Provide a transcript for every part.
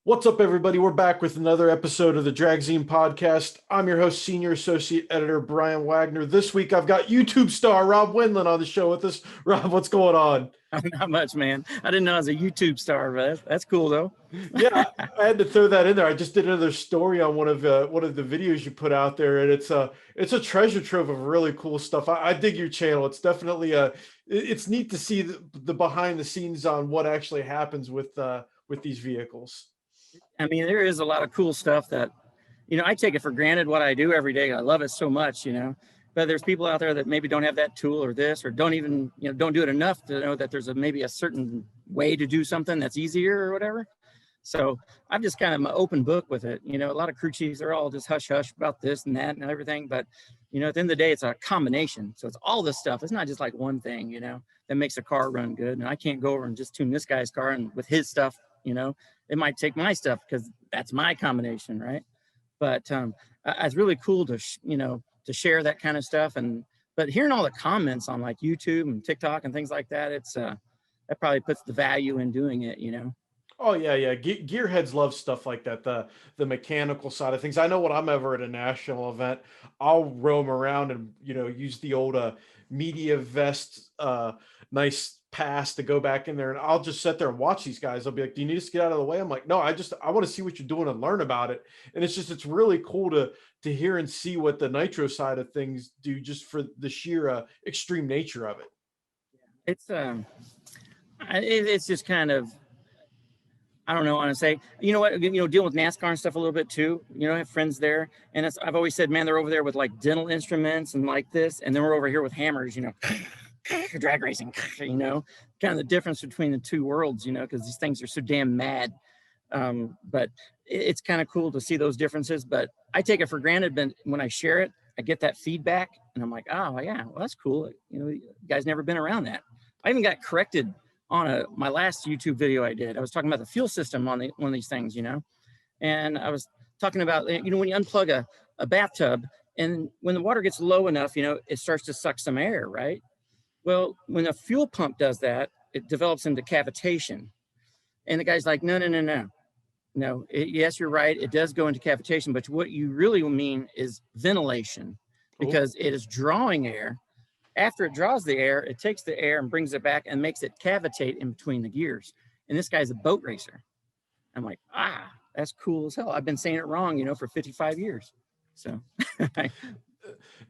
What's up, everybody? We're back with another episode of the Dragzine Podcast. I'm your host, Senior Associate Editor Brian Wagner. This week, I've got YouTube star Rob Wendland on the show with us. Rob, what's going on? Not much, man. I didn't know I was a YouTube star, but that's cool, though. Yeah, I had to throw that in there. I just did another story on one of the videos you put out there, and it's a treasure trove of really cool stuff. I dig your channel. It's definitely it's neat to see the behind the scenes on what actually happens with these vehicles. I mean, there is a lot of cool stuff that, I take it for granted what I do every day. I love it so much, but there's people out there that maybe don't have that tool or this, or don't even, don't do it enough to know that there's maybe a certain way to do something that's easier or whatever. So I'm just kind of an open book with it. A lot of crew chiefs are all just hush hush about this and that and everything. But, at the end of the day, it's a combination. So it's all this stuff. It's not just like one thing, that makes a car run good. And I can't go over and just tune this guy's car and with his stuff, it might take my stuff because that's my combination, right? But it's really cool to to share that kind of stuff. But hearing all the comments on like YouTube and TikTok and things like that, it's that probably puts the value in doing it, Oh yeah. Gearheads love stuff like that. The mechanical side of things. I know when I'm ever at a national event, I'll roam around and use the old media vest nice pass to go back in there, and I'll just sit there and watch these guys. They'll be like, "Do you need us to get out of the way?" I'm like, "No, I want to see what you're doing and learn about it." And it's really cool to hear and see what the Nitro side of things do, just for the sheer extreme nature of it. It's just kind of, I don't know, I want to say, what, dealing with NASCAR and stuff a little bit too. I have friends there, and I've always said, man, they're over there with like dental instruments and like this, and then we're over here with hammers, drag racing, kind of the difference between the two worlds, because these things are so damn mad. But it's kind of cool to see those differences. But I take it for granted, but when I share it, I get that feedback, and I'm like, oh yeah, well that's cool. You guys never been around that. I even got corrected on my last YouTube video I did. I was talking about the fuel system on one of these things, and I was talking about, when you unplug a bathtub, and when the water gets low enough, it starts to suck some air, right? Well, when a fuel pump does that, it develops into cavitation. And the guy's like, no. Yes, you're right. It does go into cavitation, but what you really mean is ventilation, because it is drawing air. After it draws the air, it takes the air and brings it back and makes it cavitate in between the gears. And this guy's a boat racer. I'm like, that's cool as hell. I've been saying it wrong, for 55 years. So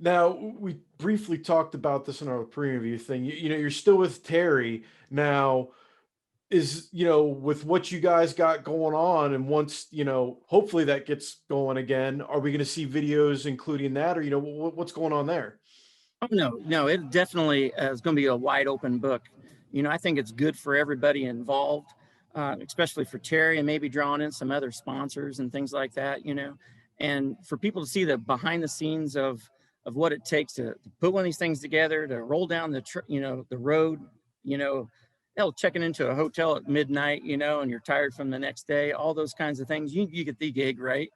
now, we briefly talked about this in our preview thing. You're still with Terry now. Is, with what you guys got going on, and once, hopefully that gets going again, are we going to see videos including that, or, what's going on there? Oh, no, it definitely is going to be a wide open book. I think it's good for everybody involved, especially for Terry, and maybe drawing in some other sponsors and things like that, and for people to see the behind the scenes of what it takes to put one of these things together, to roll down the road, checking into a hotel at midnight, and you're tired from the next day, all those kinds of things. You get the gig, right?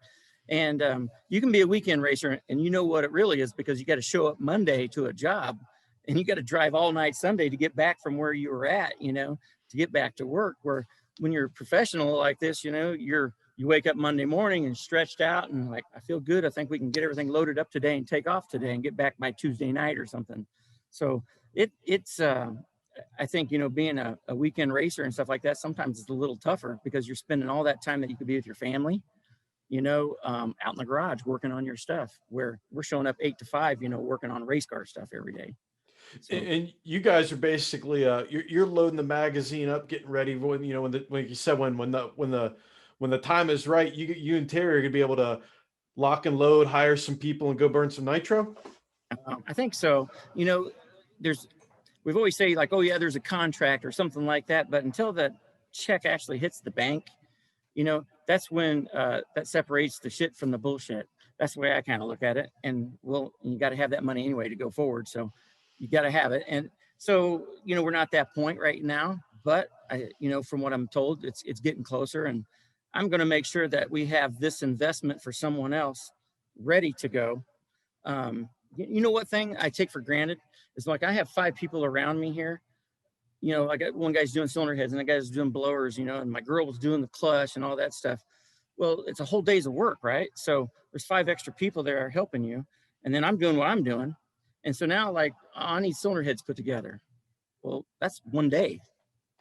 And you can be a weekend racer, and you know what it really is, because you got to show up Monday to a job, and you got to drive all night Sunday to get back from where you were at, to get back to work. Where when you're a professional like this, you wake up Monday morning and stretched out and like, I feel good. I think we can get everything loaded up today and take off today and get back by Tuesday night or something. So it's I think, being a weekend racer and stuff like that, sometimes it's a little tougher because you're spending all that time that you could be with your family, out in the garage working on your stuff, where we're showing up 8 to 5, working on race car stuff every day. So, and you guys are basically you're loading the magazine up, getting ready when when you said when the time is right, you and Terry are gonna be able to lock and load, hire some people, and go burn some nitro. I think so. We've always say like, oh yeah, there's a contract or something like that, but until that check actually hits the bank, that's when that separates the shit from the bullshit. That's the way I kind of look at it. And you got to have that money anyway to go forward. So you got to have it. And so, we're not at that point right now, but from what I'm told, it's getting closer, and I'm going to make sure that we have this investment for someone else ready to go. What thing I take for granted is, like, I have 5 people around me here you know, I got one guy's doing cylinder heads and the guy's doing blowers, you know, and my girl was doing the clutch and all that stuff. Well, it's a whole day's of work, right? So there's 5 extra people there helping you. And then I'm doing what I'm doing. And so now, like, I need cylinder heads put together. Well, that's one day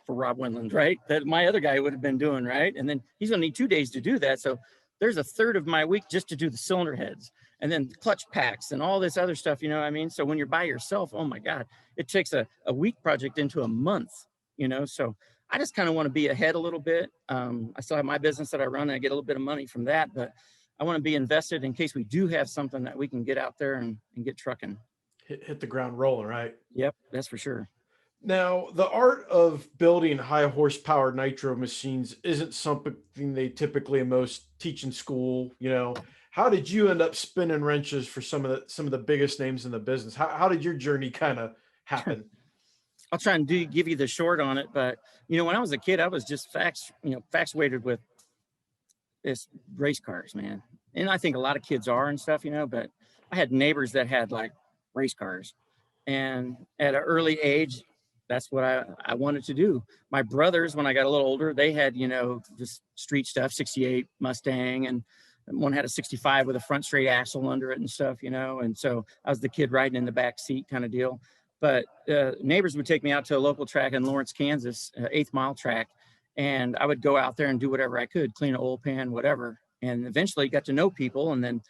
for Rob Wendland, right? That my other guy would have been doing, right? And then he's gonna need 2 days to do that. So there's a third of my week just to do the cylinder heads and then clutch packs and all this other stuff, you know what I mean? So when you're by yourself, oh my God, it takes a week project into a month, you know? So I just kind of want to be ahead a little bit. I still have my business that I run and I get a little bit of money from that, but I want to be invested in case we do have something that we can get out there and get trucking. Hit the ground rolling, right? Yep, that's for sure. Now, the art of building high horsepower nitro machines isn't something they typically most teach in school. You know, how did you end up spinning wrenches for some of the biggest names in the business? How did your journey kind of happen? I'll try and give you the short on it, but you know, when I was a kid, I was just infatuated with this race cars, man. And I think a lot of kids are and stuff, you know, but I had neighbors that had like race cars, and at an early age, that's what I wanted to do. My brothers, when I got a little older, they had, you know, just street stuff, 68 Mustang, and one had a 65 with a front straight axle under it and stuff, you know. And so I was the kid riding in the back seat kind of deal. But neighbors would take me out to a local track in Lawrence, Kansas, 8th Mile track. And I would go out there and do whatever I could, clean an oil pan, whatever. And eventually got to know people and then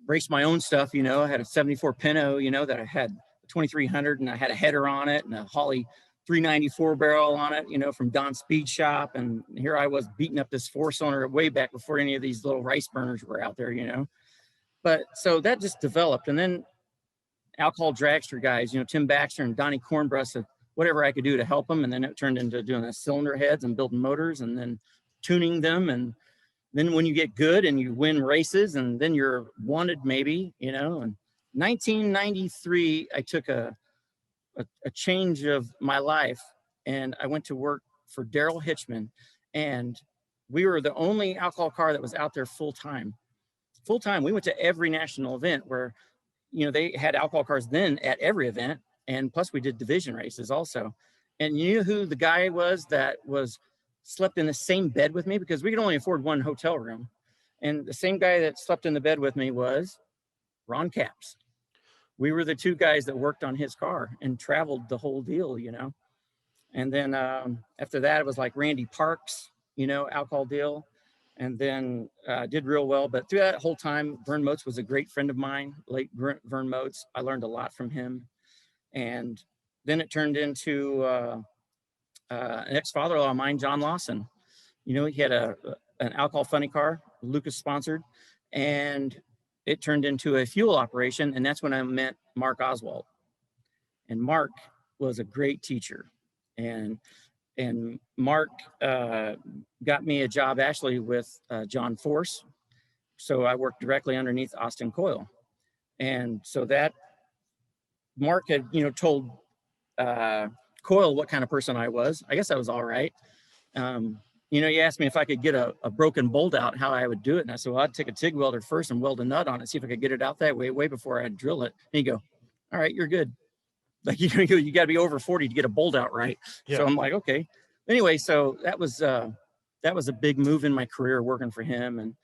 raced my own stuff, you know. I had a 74 Pinto, you know, that I had 2300 and I had a header on it and a Holley 394 barrel on it, you know, from Don's Speed Shop. And here I was beating up this 4-cylinder way back before any of these little rice burners were out there, you know. But so that just developed. And then alcohol dragster guys, you know, Tim Baxter and Donnie Cornbrush, whatever I could do to help them. And then it turned into doing the cylinder heads and building motors and then tuning them. And then when you get good and you win races and then you're wanted maybe, you know. And 1993, I took a change of my life and I went to work for Daryl Hitchman, and we were the only alcohol car that was out there full time. We went to every national event where, you know, they had alcohol cars then at every event. And plus we did division races also. And you know who the guy was that slept in the same bed with me, because we could only afford one hotel room. And the same guy that slept in the bed with me was Ron Capps. We were the 2 guys that worked on his car and traveled the whole deal, you know. And then after that, it was like Randy Parks, you know, alcohol deal. And then did real well. But through that whole time, Vern Motes was a great friend of mine, late Vern Motes. I learned a lot from him. And then it turned into an ex-father-in-law of mine, John Lawson. You know, he had an alcohol funny car, Lucas sponsored, and it turned into a fuel operation. And that's when I met Mark Oswald. And Mark was a great teacher. And Mark got me a job actually with John Force. So I worked directly underneath Austin Coil. And so that Mark had, you know, told Coil what kind of person I was. I guess I was all right. You know, he asked me if I could get a broken bolt out, how I would do it. And I said, well, I'd take a TIG welder first and weld a nut on it, see if I could get it out that way before I'd drill it. And he'd go, all right, you're good. Like, you got to be over 40 to get a bolt out right. Yeah. So I'm like, okay. Anyway, so that was a big move in my career working for him.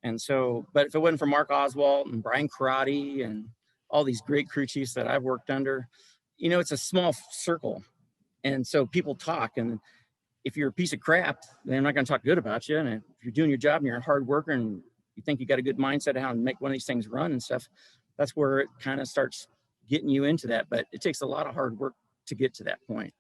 And so, but if it wasn't for Mark Oswald and Brian Karate and all these great crew chiefs that I've worked under, you know, it's a small circle. And so people talk, and if you're a piece of crap, they're not going to talk good about you. And if you're doing your job and you're a hard worker and you think you got a good mindset of how to make one of these things run and stuff, that's where it kind of starts getting you into that. But it takes a lot of hard work to get to that point.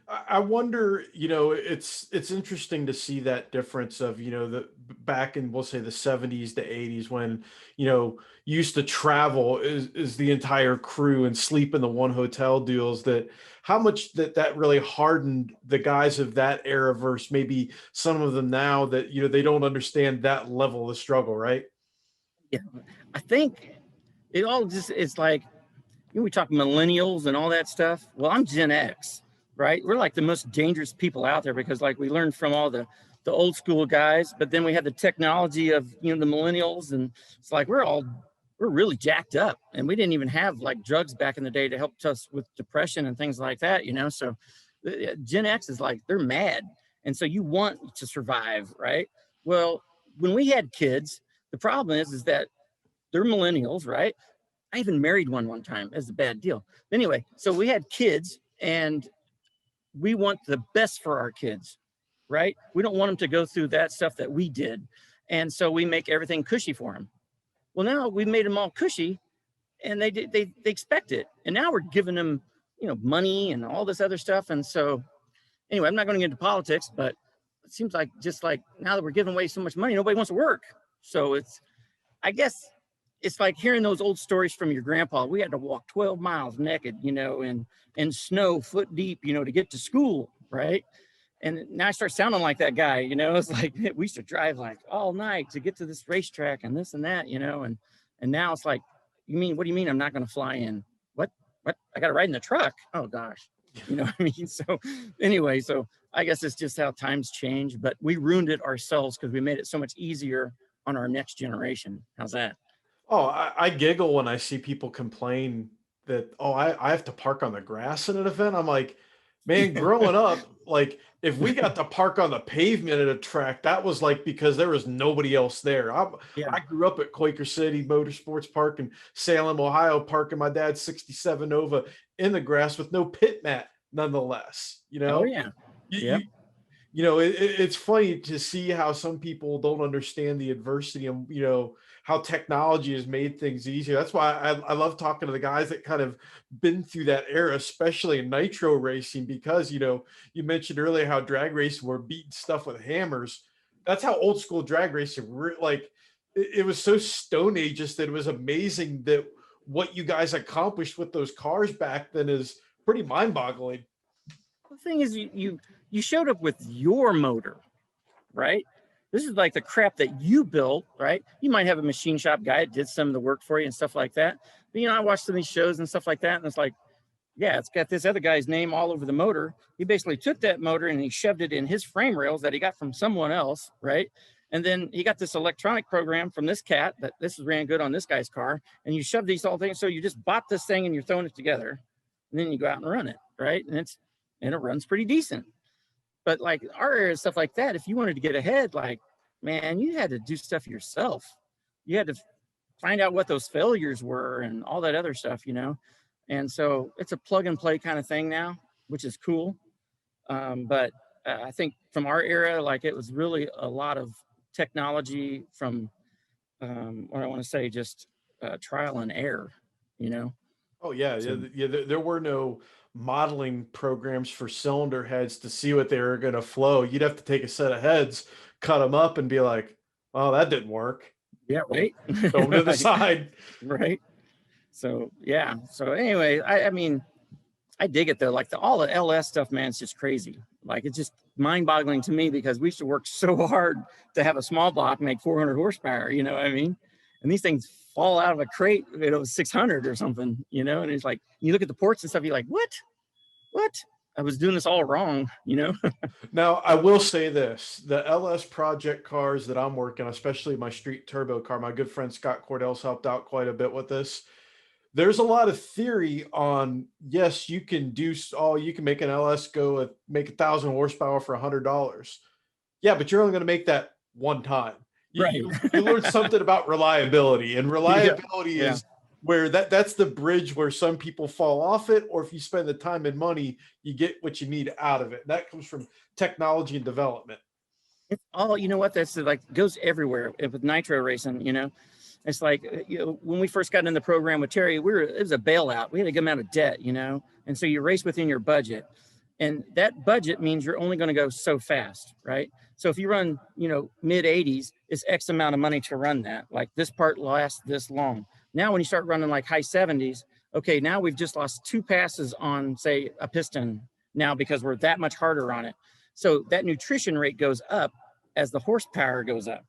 I wonder, you know, it's interesting to see that difference of, you know, the back in, we'll say, the 70s to 80s, when, you know, you used to travel is the entire crew and sleep in the one hotel deals, that how much that really hardened the guys of that era versus maybe some of them now that, you know, they don't understand that level of struggle, right? Yeah, I think it all just, it's like, you know, we talk millennials and all that stuff. Well, I'm Gen X. Right? We're like the most dangerous people out there, because like we learned from all the old school guys, but then we had the technology of, you know, the millennials, and it's like we're all we're really jacked up, and we didn't even have like drugs back in the day to help us with depression and things like that, you know? So Gen X is like, they're mad. And so you want to survive, right? Well, when we had kids, the problem is that they're millennials, right? I even married one time. That's a bad deal. Anyway, so we had kids, and we want the best for our kids, right? We don't want them to go through that stuff that we did. And so we make everything cushy for them. Well, now we've made them all cushy, and they expect it. And now we're giving them, you know, money and all this other stuff. And so anyway, I'm not going to get into politics, but it seems like just like now that we're giving away so much money, nobody wants to work. So it's, I guess it's like hearing those old stories from your grandpa. We had to walk 12 miles naked, you know, in snow foot deep, you know, to get to school, right? And now I start sounding like that guy, you know. It's like we used to drive like all night to get to this racetrack and this and that, you know. And now it's like, what do you mean I'm not going to fly in? What? I got to ride in the truck. Oh gosh, you know what I mean? So anyway, so I guess it's just how times change, but we ruined it ourselves because we made it so much easier on our next generation. How's that? Oh, I giggle when I see people complain that, oh, I have to park on the grass at an event. I'm like, man, growing up, like if we got to park on the pavement at a track, that was like because there was nobody else there. Yeah. I grew up at Quaker City Motorsports Park in Salem, Ohio, parking my dad's 67 Nova in the grass with no pit mat, nonetheless. You know, Oh yeah. you, you know, it's funny to see how some people don't understand the adversity and, you know, how technology has made things easier. That's why I love talking to the guys that kind of been through that era, especially in nitro racing, because, you know, you mentioned earlier how drag racing were beating stuff with hammers. That's how old school drag racing, like it was so stone ageist that it was amazing that what you guys accomplished with those cars back then is pretty mind boggling. The thing is, you showed up with your motor, right? This is like the crap that you built, right? You might have a machine shop guy that did some of the work for you and stuff like that. But, you know, I watched some of these shows and stuff like that, and it's like, yeah, it's got this other guy's name all over the motor. He basically took that motor and he shoved it in his frame rails that he got from someone else, right? And then he got this electronic program from this cat that this ran good on this guy's car, and you shove these all things. So you just bought this thing and you're throwing it together, and then you go out and run it, right? And it runs pretty decent. But like our area, stuff like that, if you wanted to get ahead, like, man, you had to do stuff yourself. You had to find out what those failures were and all that other stuff, you know? And so it's a plug and play kind of thing now, which is cool. But I think from our era, like it was really a lot of technology from what I want to say, just trial and error, you know? Oh yeah, So, yeah. There were no modeling programs for cylinder heads to see what they were going to flow. You'd have to take a set of heads, cut them up, and be like, "Oh, that didn't work." yeah, right. Throw them to the side. Right. So yeah. So anyway, I mean, I dig it though. Like all the LS stuff, man, it's just crazy. Like it's just mind-boggling to me because we used to work so hard to have a small block make 400 horsepower. You know what I mean? And these things fall out of a crate. It was 600 or something. You know, and it's like you look at the ports and stuff. You're like, what? I was doing this all wrong. You know. Now, I will say this: the LS project cars that I'm working, especially my street turbo car, my good friend Scott Cordell's helped out quite a bit with this. There's a lot of theory on, yes, you can you can make an LS make 1,000 horsepower for $100. Yeah, but you're only going to make that one time. Right. You learn something about reliability, and reliability is where that's the bridge where some people fall off it, or if you spend the time and money, you get what you need out of it. And that comes from technology and development. It's all, you know what, that's like goes everywhere with nitro racing, you know. It's like, you know, when we first got in the program with Terry, it was a bailout. We had a good amount of debt, you know, and so you race within your budget, and that budget means you're only going to go so fast, right? So if you run, you know, mid 80s, it's X amount of money to run that. Like this part lasts this long. Now, when you start running like high 70s, okay, now we've just lost 2 passes on, say, a piston now because we're that much harder on it. So that nutrition rate goes up as the horsepower goes up.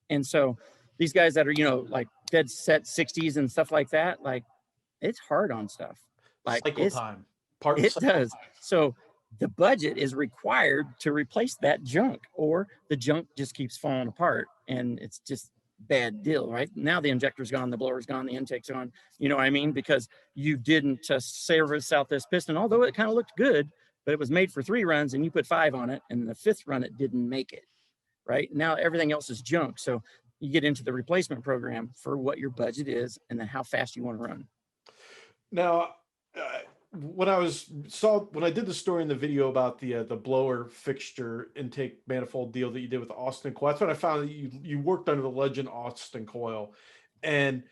And so these guys that are, you know, like dead set 60s and stuff like that, like it's hard on stuff. Like Cycle time. It does. So the budget is required to replace that junk, or the junk just keeps falling apart. And it's just bad deal, right? Now the injector's gone, the blower's gone, the intake's gone, you know what I mean? Because you didn't service out this piston, although it kind of looked good, but it was made for 3 runs and you put 5 on it, and the 5th run it didn't make it, right? Now everything else is junk. So you get into the replacement program for what your budget is and then how fast you want to run. Now, when I did the story in the video about the blower fixture intake manifold deal that you did with Austin Coil, that's when I found that you worked under the legend Austin Coil, and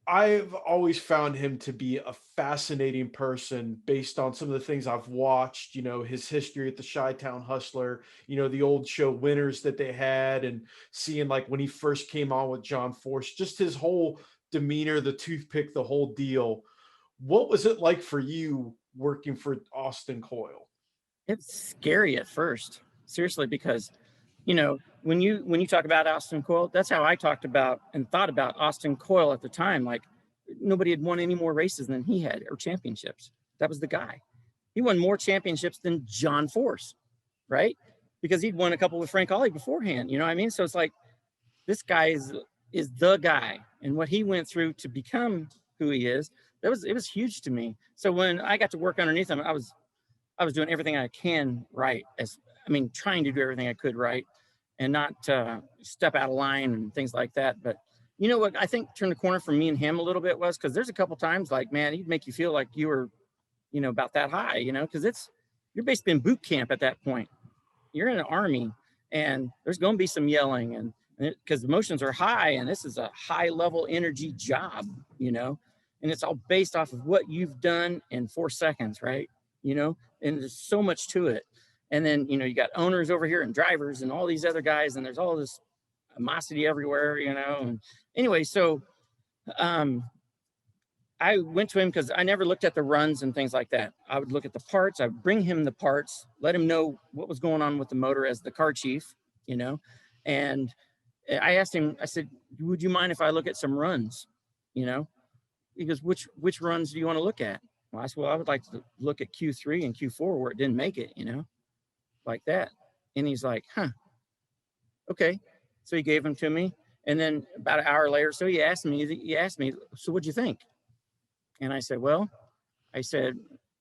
I've always found him to be a fascinating person based on some of the things I've watched, his history at the Chi-Town Hustler, the old show Winners that they had, and seeing like when he first came on with John Force, just his whole demeanor, the toothpick, the whole deal. What was it like for you working for Austin Coil? It's scary at first, seriously, because when you talk about Austin Coil, that's how I talked about and thought about Austin Coil at the time. Like, nobody had won any more races than he had, or championships. That was the guy. He won more championships than John Force, right? Because he'd won a couple with Frank Ollie beforehand. You know what I mean? So it's like, this guy is the guy, and what he went through to become who he is. It was huge to me. So when I got to work underneath him, I was doing everything I can right. Trying to do everything I could right, and not step out of line and things like that. But you know what I think turned the corner for me and him a little bit was because there's a couple times like, man, he'd make you feel like you were, about that high, because you're basically in boot camp at that point. You're in an army, and there's going to be some yelling, and because emotions are high, and this is a high level energy job, and it's all based off of what you've done in 4 seconds, right? And there's so much to it. And then, you got owners over here and drivers and all these other guys, and there's all this animosity everywhere, And anyway, so I went to him because I never looked at the runs and things like that. I would look at the parts. I would bring him the parts, let him know what was going on with the motor as the car chief, And I asked him, I said, would you mind if I look at some runs, He goes, which runs do you want to look at? Well, I said, well, I would like to look at Q3 and Q4 where it didn't make it, like that. And he's like, okay. So he gave them to me. And then about an hour later, so he asked me, so what'd you think? And I said,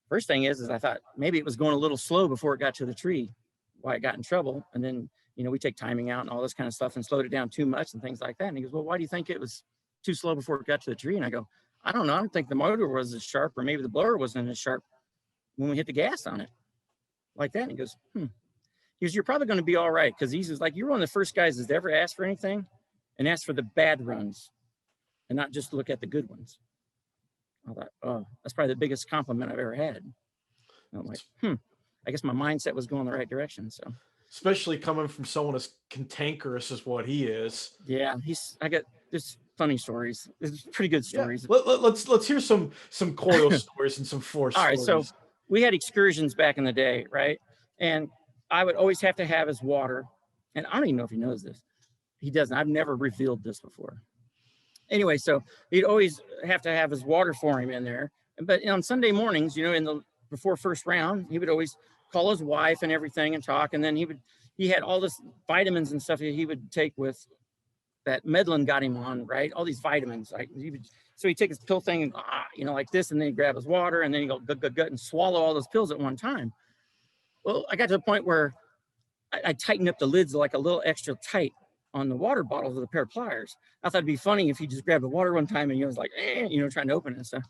first thing is I thought maybe it was going a little slow before it got to the tree, why it got in trouble. And then, we take timing out and all this kind of stuff and slowed it down too much and things like that. And he goes, well, why do you think it was too slow before it got to the tree? And I go, I don't know. I don't think the motor was as sharp, or maybe the blower wasn't as sharp when we hit the gas on it, like that. And he goes, He goes, you're probably going to be all right. Because he's like, you're one of the first guys that's ever asked for anything and asked for the bad runs and not just look at the good ones. I thought, oh, that's probably the biggest compliment I've ever had. And I'm like, I guess my mindset was going the right direction. So, especially coming from someone as cantankerous as what he is. Yeah, I got this funny stories. It's pretty good stories. Yeah. Let's hear some Coil stories and some Force stories. All right, so we had excursions back in the day, right? And I would always have to have his water. And I don't even know if he knows this. He doesn't. I've never revealed this before. Anyway, so he'd always have to have his water for him in there. But on Sunday mornings, before first round, he would always call his wife and everything and talk. And then he had all this vitamins and stuff that he would take with that Medlin got him on, right? All these vitamins. So he'd take his pill thing and, like this, and then he'd grab his water, and then he'd go gut and swallow all those pills at one time. Well, I got to the point where I tightened up the lids like a little extra tight on the water bottles with a pair of pliers. I thought it'd be funny if he just grabbed the water one time and he was like, trying to open it and stuff.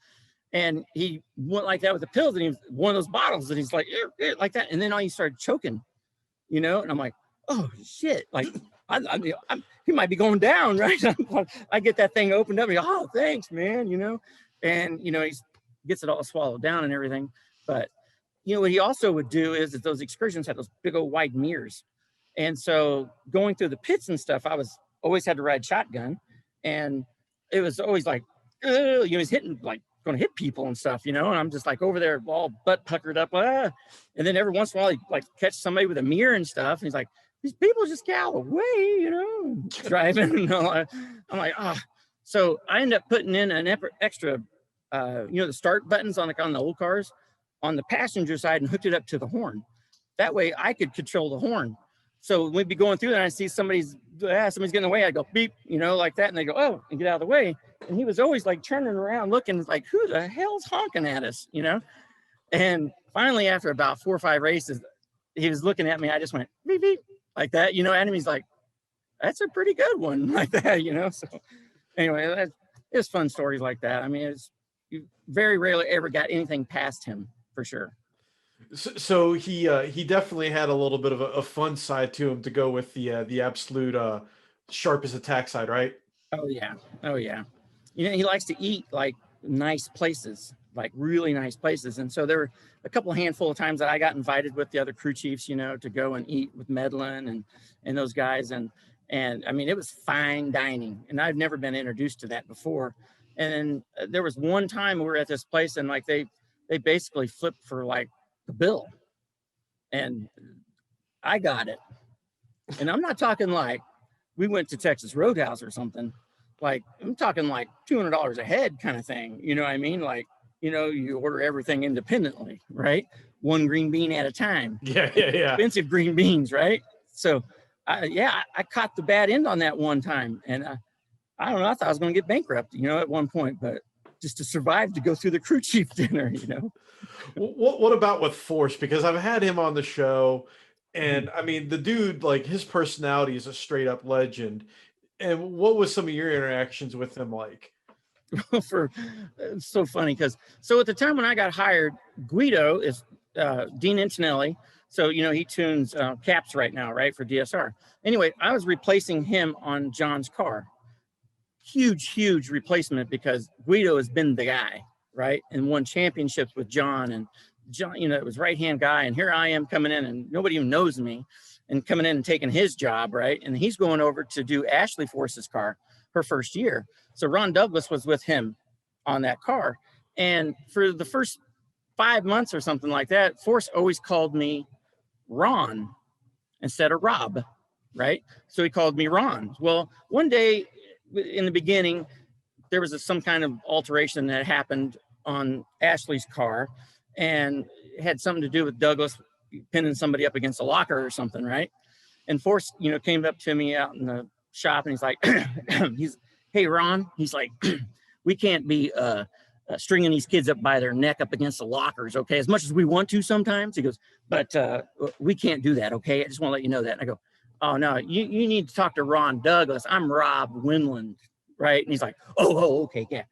And he went like that with the pills, and he was one of those bottles, and he's like, like that. And then he started choking, and I'm like, oh shit. Like, he might be going down, right? I get that thing opened up and I go, oh, thanks, man, and, he gets it all swallowed down and everything. But, what he also would do is that those excursions had those big old wide mirrors. And so going through the pits and stuff, I was always had to ride shotgun, and it was always like, he's hitting, like, going to hit people and stuff, and I'm just like over there all butt puckered up. And then every once in a while, he like catch somebody with a mirror and stuff. And he's like, these people just get out of the way, driving. I'm like, So I ended up putting in an extra, the start buttons on the old cars on the passenger side and hooked it up to the horn. That way I could control the horn. So we'd be going through there and I see somebody's getting away. I go beep, you know, like that. And they go, oh, and get out of the way. And he was always like turning around looking like, who the hell's honking at us, you know? And finally, after about 4 or 5 races, he was looking at me. I just went beep, beep, like that, you know, and he's like, that's a pretty good one, like that, you know? So anyway, it's fun stories like that. I mean, you very rarely ever got anything past him, for sure. So he definitely had a little bit of a fun side to him to go with the absolute sharpest attack side, right? Oh yeah, oh yeah. You know, he likes to eat like nice places, like really nice places. And so there were a couple handful of times that I got invited with the other crew chiefs, you know, to go and eat with Medlin and those guys. And I mean, it was fine dining, and I've never been introduced to that before. And then there was one time we were at this place, and like they basically flipped for like the bill, and I got it. And I'm not talking like we went to Texas Roadhouse or something. Like I'm talking like $200 a head kind of thing. You know what I mean? Like, you know, you order everything independently, right? One green bean at a time. Yeah. Expensive green beans, right? So, I caught the bad end on that one time. And I don't know, I thought I was going to get bankrupt, you know, at one point, but just to survive to go through the crew chief dinner, you know. What about with Force? Because I've had him on the show, and I mean, the dude, like his personality is a straight up legend. And what was some of your interactions with him like? It's so funny because at the time when I got hired, Guido is Dean Antonelli. So, you know, he tunes caps right now, right, for DSR. Anyway, I was replacing him on John's car. Huge replacement because Guido has been the guy, right, and won championships with John. And John, you know, it was right-hand guy. And here I am coming in and nobody even knows me and coming in and taking his job, right? And he's going over to do Ashley Force's car, her first year. So Ron Douglas was with him on that car. And for the first 5 months or something like that, Force always called me Ron instead of Rob, right? So he called me Ron. Well, one day in the beginning, there was some kind of alteration that happened on Ashley's car, and it had something to do with Douglas pinning somebody up against a locker or something, right? And Force, you know, came up to me out in the shop, and he's like, hey, Ron, he's like, we can't be stringing these kids up by their neck up against the lockers, okay? As much as we want to sometimes. He goes, but we can't do that, okay? I just want to let you know that. And I go, oh, no, you need to talk to Ron Douglas. I'm Rob Wendland, right? And he's like, oh, okay, yeah.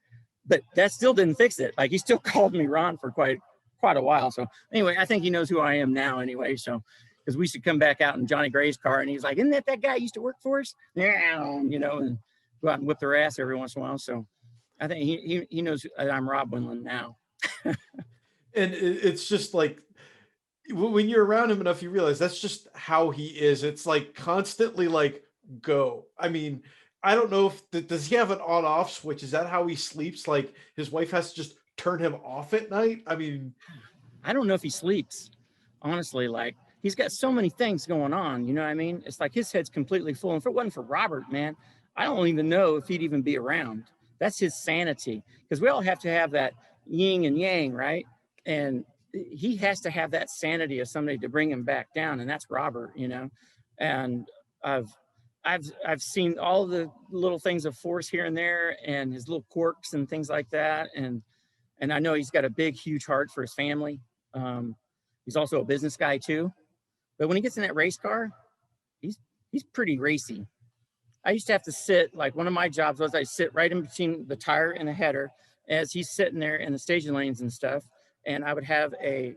But that still didn't fix it. Like, he still called me Ron for quite a while. So anyway, I think he knows who I am now anyway. So, because we used to come back out in Johnny Gray's car, and he's like, isn't that guy used to work for us? Yeah, you know, and go out and whip their ass every once in a while. So I think he knows I'm Rob Wendland now. And it's just like, when you're around him enough, you realize that's just how he is. It's like constantly like, go. I mean, I don't know if, does he have an on off switch? Is that how he sleeps? Like his wife has to just turn him off at night? I mean, I don't know if he sleeps, honestly. Like, he's got so many things going on, you know what I mean? It's like his head's completely full. And if it wasn't for Robert, man, I don't even know if he'd even be around. That's his sanity, because we all have to have that yin and yang, right? And he has to have that sanity of somebody to bring him back down, and that's Robert, you know. And I've seen all the little things of Force here and there, and his little quirks and things like that. And I know he's got a big, huge heart for his family. He's also a business guy too. But when he gets in that race car, he's pretty racy. I used to have to sit, like one of my jobs was I sit right in between the tire and the header as he's sitting there in the staging lanes and stuff. And I would have a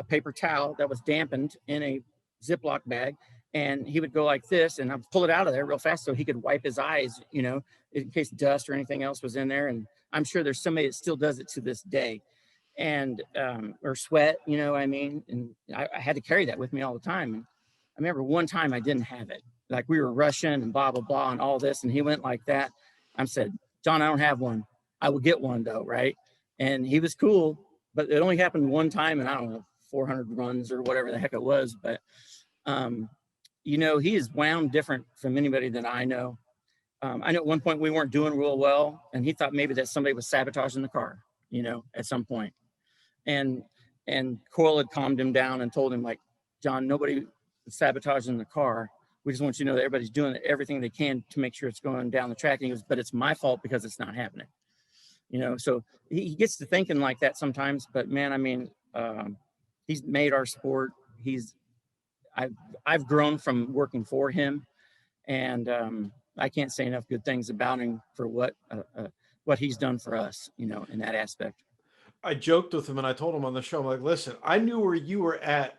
paper towel that was dampened in a Ziploc bag. And he would go like this, and I'd pull it out of there real fast so he could wipe his eyes, you know, in case dust or anything else was in there. And I'm sure there's somebody that still does it to this day. And or sweat, you know what I mean? And I had to carry that with me all the time. And I remember one time I didn't have it. Like, we were rushing and blah, blah, blah, and all this. And he went like that. I said, John, I don't have one. I will get one though, right? And he was cool, but it only happened one time, and I don't know, 400 runs or whatever the heck it was. But, you know, he is wound different from anybody that I know. I know at one point we weren't doing real well, and he thought maybe that somebody was sabotaging the car, you know, at some point. And Coil had calmed him down and told him, like, John, nobody sabotaging the car. We just want you to know that everybody's doing everything they can to make sure it's going down the track. And he goes, but it's my fault because it's not happening. So he gets to thinking like that sometimes. But man, I mean, he's made our sport. I've grown from working for him, and I can't say enough good things about him for what he's done for us, in that aspect. I joked with him and I told him on the show, I'm like, listen, I knew where you were at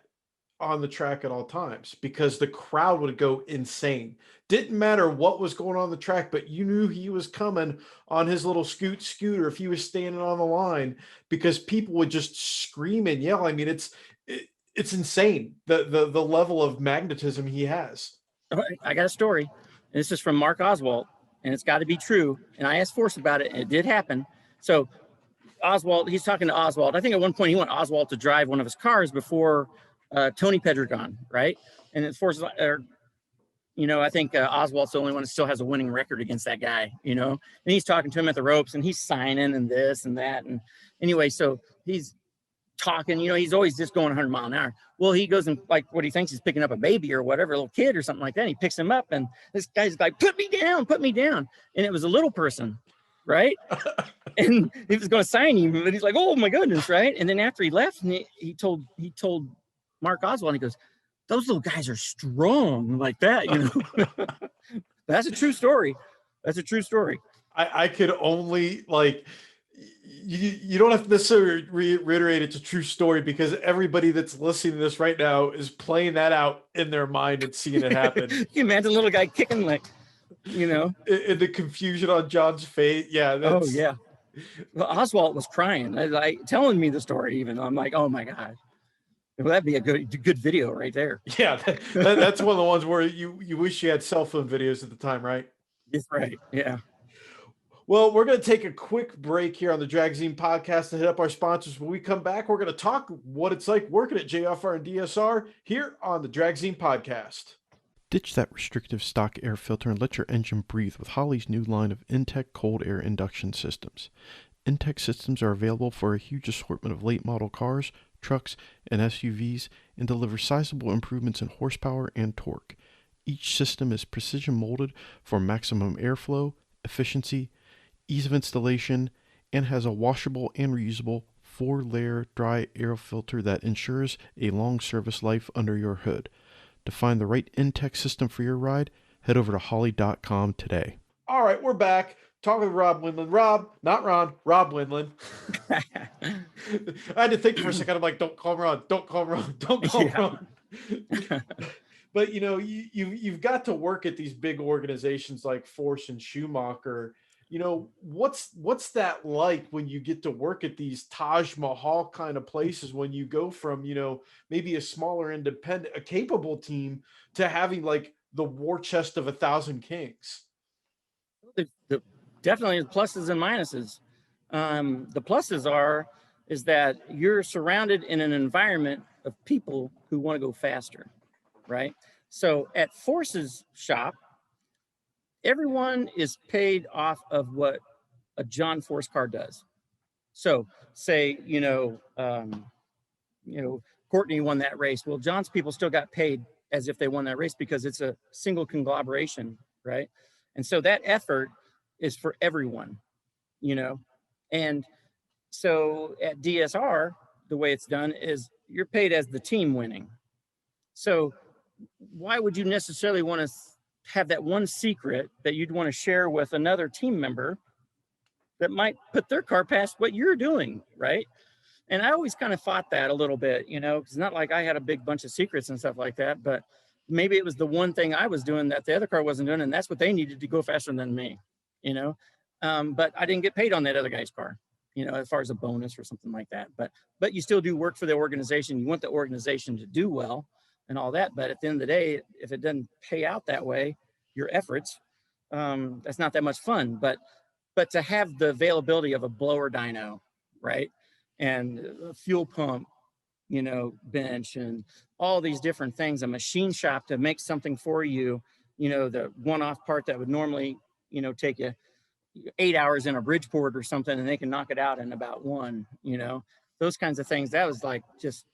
on the track at all times because the crowd would go insane. Didn't matter what was going on the track, but you knew he was coming on his little scooter if he was standing on the line, because people would just scream and yell. I mean, it's insane the level of magnetism he has. I got a story. This is from Mark Oswald, and it's got to be true. And I asked Force about it, and it did happen. So Oswald, he's talking to Oswald. I think at one point he wanted Oswald to drive one of his cars before Tony Pedregon, right? And it's Force, I think Oswald's the only one that still has a winning record against that guy, and he's talking to him at the ropes and he's signing and this and that. And anyway, so he's talking, he's always just going 100 miles an hour. Well, he goes and like what he thinks he's picking up a baby or whatever, a little kid or something like that. And he picks him up and this guy's like, put me down. And it was a little person, right? And he was going to sign him, but he's like, oh my goodness, right? And then after he left, and he told Mark Oswald, he goes, those little guys are strong like that, That's a true story. I could only you don't have to necessarily reiterate it's a true story, because everybody that's listening to this right now is playing that out in their mind and seeing it happen. You imagine a little guy kicking in the confusion on John's face. Yeah. Oh yeah. Well, Oswald was crying, like telling me the story even. I'm like, oh my God. Well, that'd be a good video right there. Yeah, that's one of the ones where you wish you had cell phone videos at the time, right? That's right. Yeah. Well, we're going to take a quick break here on the Dragzine Podcast to hit up our sponsors. When we come back, we're going to talk what it's like working at JFR and DSR here on the Dragzine Podcast. Ditch that restrictive stock air filter and let your engine breathe with Holley's new line of Intech cold air induction systems. Intech systems are available for a huge assortment of late model cars, trucks, and SUVs, and deliver sizable improvements in horsepower and torque. Each system is precision molded for maximum airflow, efficiency, ease of installation, and has a washable and reusable 4-layer dry air filter that ensures a long service life under your hood. To find the right Intech system for your ride, head over to Holley.com today. All right, we're back. Talking with Rob Wendland. Rob Wendland. I had to think for a second. I'm like, don't call him Ron. Don't call him Ron. Don't call him Ron. But, you've got to work at these big organizations like Force and Schumacher. What's that like when you get to work at these Taj Mahal kind of places, when you go from, maybe a smaller independent, a capable team, to having like the war chest of 1,000 kings? Definitely the pluses and minuses. The pluses is that you're surrounded in an environment of people who want to go faster, right? So at Force's shop, everyone is paid off of what a John Force car does. So say, Courtney won that race. Well, John's people still got paid as if they won that race because it's a single conglomeration, right? And so that effort is for everyone, and so at DSR, the way it's done is you're paid as the team winning. So why would you necessarily want to have that one secret that you'd want to share with another team member that might put their car past what you're doing, right? And I always kind of fought that a little bit, because it's not like I had a big bunch of secrets and stuff like that, but maybe it was the one thing I was doing that the other car wasn't doing, and that's what they needed to go faster than me. But I didn't get paid on that other guy's car, as far as a bonus or something like that. But you still do work for the organization. You want the organization to do well and all that. But at the end of the day, if it doesn't pay out that way, your efforts, that's not that much fun. But to have the availability of a blower dyno, right, and a fuel pump, bench, and all these different things, a machine shop to make something for you, the one-off part that would normally take you 8 hours in a Bridgeport or something, and they can knock it out in about one, those kinds of things. That was like just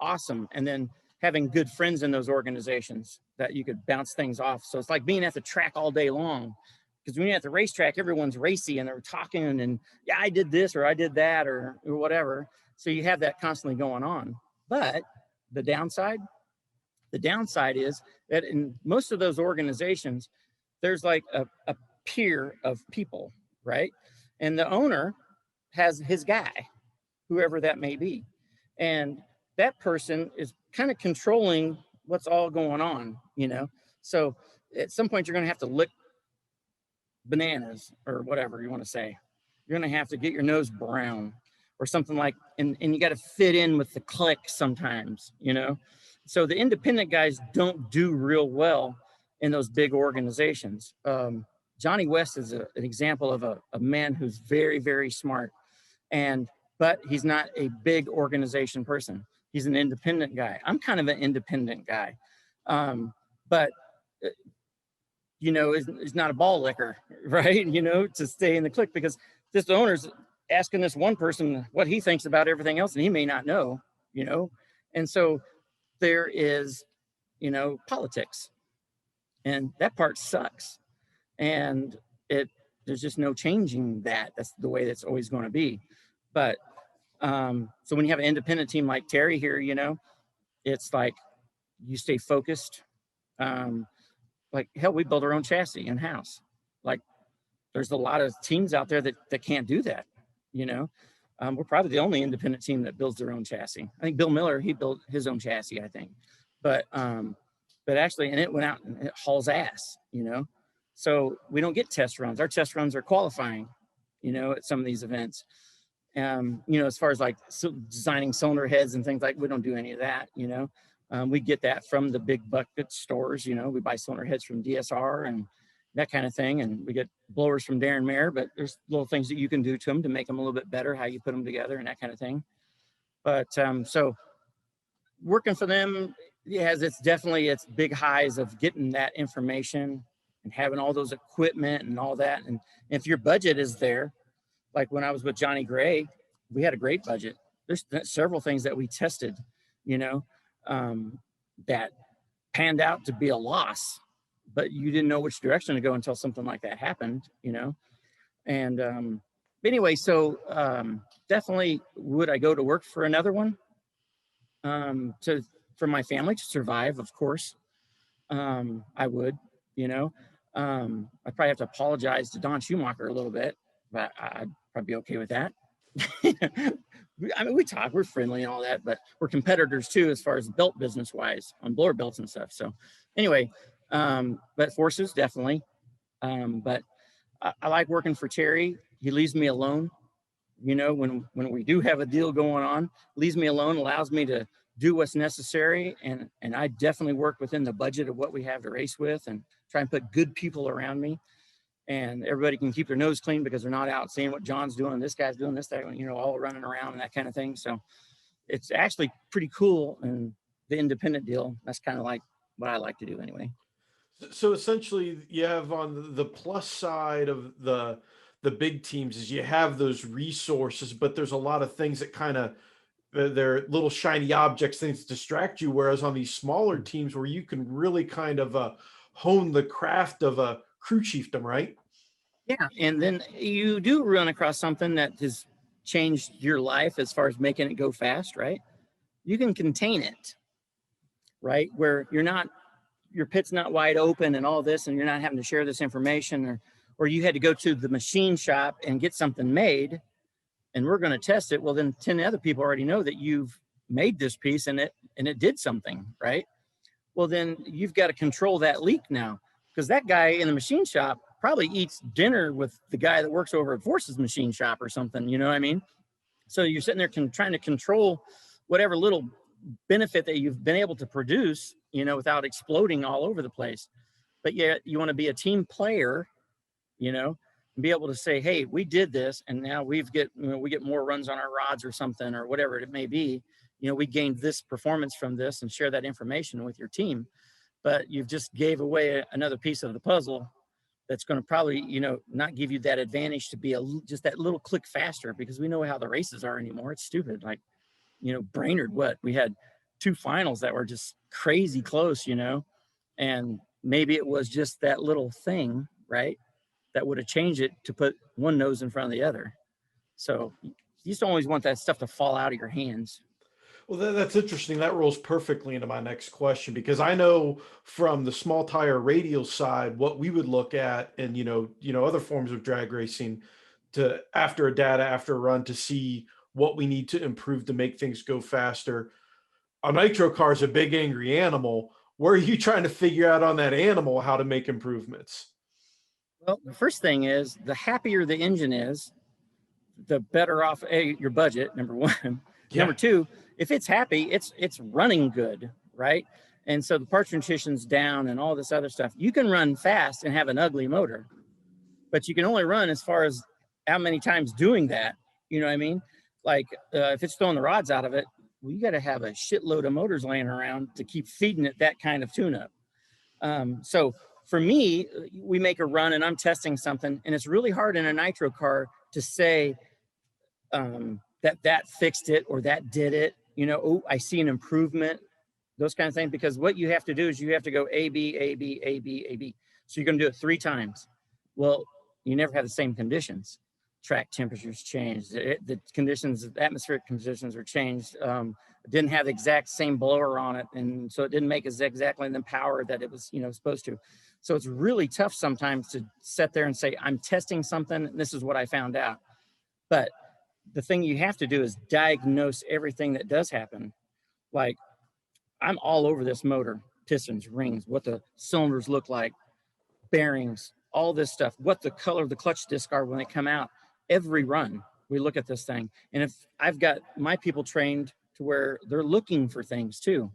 awesome. And then having good friends in those organizations that you could bounce things off. So it's like being at the track all day long, because when you're at the racetrack, everyone's racy and they're talking and, yeah, I did this or I did that or whatever. So you have that constantly going on. But the downside is that in most of those organizations, there's like a peer of people, right? And the owner has his guy, whoever that may be. And that person is kind of controlling what's all going on, you know? So at some point, you're going to have to lick bananas or whatever you want to say. You're going to have to get your nose brown or something like, and you got to fit in with the clique sometimes, you know? So the independent guys don't do real well in those big organizations. Johnny West is an example of a man who's very, very smart, but he's not a big organization person. He's an independent guy. I'm kind of an independent guy, but you know, is not a ball licker, right? You know, to stay in the clique, because this owner's asking this one person what he thinks about everything else, and he may not know, you know, and so there is, you know, politics, and that part sucks, and there's just no changing that. That's the way that's always going to be. But so when you have an independent team like Terry here, you know, it's like you stay focused. Like, hell, we build our own chassis in-house. Like, there's a lot of teams out there that can't do that, you know. We're probably the only independent team that builds their own chassis. I think Bill Miller, he built his own chassis, I think. But actually, and it went out and it hauls ass, you know. So we don't get test runs. Our test runs are qualifying, you know, at some of these events. You know, as far as like designing cylinder heads and things, like, we don't do any of that, you know. We get that from the big bucket stores, you know. We buy cylinder heads from DSR and that kind of thing, and we get blowers from Darren Mayer, but there's little things that you can do to them to make them a little bit better, how you put them together and that kind of thing. But so working for them, it's definitely its big highs of getting that information and having all those equipment and all that. And if your budget is there, like when I was with Johnny Gray, we had a great budget. There's several things that we tested, you know, that panned out to be a loss, but you didn't know which direction to go until something like that happened, you know. And anyway, so definitely would I go to work for another one for my family to survive? Of course, I would, you know. I'd probably have to apologize to Don Schumacher a little bit, but I'd probably be okay with that. I mean, we talk, we're friendly and all that, but we're competitors too, as far as belt business wise on blower belts and stuff. So anyway, but forces definitely. But I like working for Terry. He leaves me alone. You know, when we do have a deal going on, leaves me alone, allows me to do what's necessary. And I definitely work within the budget of what we have to race with and try and put good people around me. And everybody can keep their nose clean because they're not out seeing what John's doing, this guy's doing this, that, you know, all running around and that kind of thing. So it's actually pretty cool. And the independent deal, that's kind of like what I like to do anyway. So essentially, you have on the plus side of the big teams is you have those resources, but there's a lot of things that kind of they're little shiny objects, things that distract you. Whereas on these smaller teams, where you can really kind of hone the craft of a crew chiefdom, right? Yeah, and then you do run across something that has changed your life as far as making it go fast, right? You can contain it, right? Where your pit's not wide open and all this, and you're not having to share this information, or you had to go to the machine shop and get something made, and we're going to test it. Well, then 10 other people already know that you've made this piece and it did something, right? Well, then you've got to control that leak now, because that guy in the machine shop probably eats dinner with the guy that works over at Force's machine shop or something, you know what I mean? So you're sitting there trying to control whatever little benefit that you've been able to produce, you know, without exploding all over the place. But yet you want to be a team player, you know, and be able to say, hey, we did this, and now we get more runs on our rods or something, or whatever it may be. You know, we gained this performance from this, and share that information with your team. But you've just gave away another piece of the puzzle that's going to probably, you know, not give you that advantage to be just that little click faster, because we know how the races are anymore. It's stupid. Like, you know, Brainerd, we had 2 finals that were just crazy close, and maybe it was just that little thing, right, that would have changed it to put one nose in front of the other. So you just don't always want that stuff to fall out of your hands. Well, that's interesting. That rolls perfectly into my next question, because I know from the small tire radial side, what we would look at, and other forms of drag racing, to after a run, to see what we need to improve to make things go faster. A nitro car is a big angry animal. Where are you trying to figure out on that animal how to make improvements? Well, the first thing is, the happier the engine is, the better off your budget, number one. Yeah. Number two, if it's happy, it's running good, right? And so the parts nutrition's down and all this other stuff. You can run fast and have an ugly motor, but you can only run as far as how many times doing that. You know what I mean? Like if it's throwing the rods out of it, well, you got to have a shitload of motors laying around to keep feeding it that kind of tune-up. So for me, we make a run and I'm testing something, and it's really hard in a nitro car to say that fixed it or that did it. Oh, I see an improvement, those kind of things, because what you have to do is you have to go A, B, A, B, A, B, A, B. So you're going to do it 3 times. Well, you never have the same conditions. Track temperatures changed. The conditions, the atmospheric conditions were changed. It didn't have the exact same blower on it, and so it didn't make exactly the power that it was, supposed to. So it's really tough sometimes to sit there and say, I'm testing something, and this is what I found out. But the thing you have to do is diagnose everything that does happen. Like, I'm all over this motor, pistons, rings, what the cylinders look like, bearings, all this stuff, what the color of the clutch disc are when they come out. Every run, we look at this thing. And if I've got my people trained to where they're looking for things too,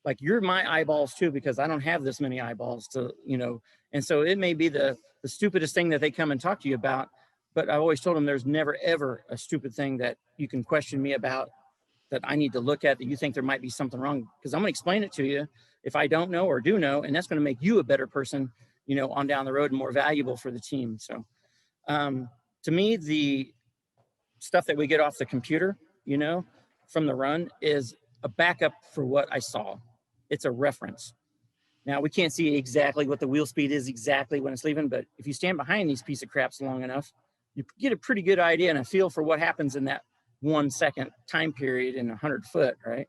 like you're my eyeballs too, because I don't have this many eyeballs to, and so it may be the stupidest thing that they come and talk to you about, but I always told them there's never, ever a stupid thing that you can question me about that I need to look at that you think there might be something wrong, because I'm going to explain it to you if I don't know or do know, and that's going to make you a better person, on down the road and more valuable for the team. So to me, the stuff that we get off the computer, from the run is a backup for what I saw. It's a reference. Now, we can't see exactly what the wheel speed is exactly when it's leaving, but if you stand behind these piece of craps long enough, you get a pretty good idea and a feel for what happens in that 1 second time period in 100 foot, right?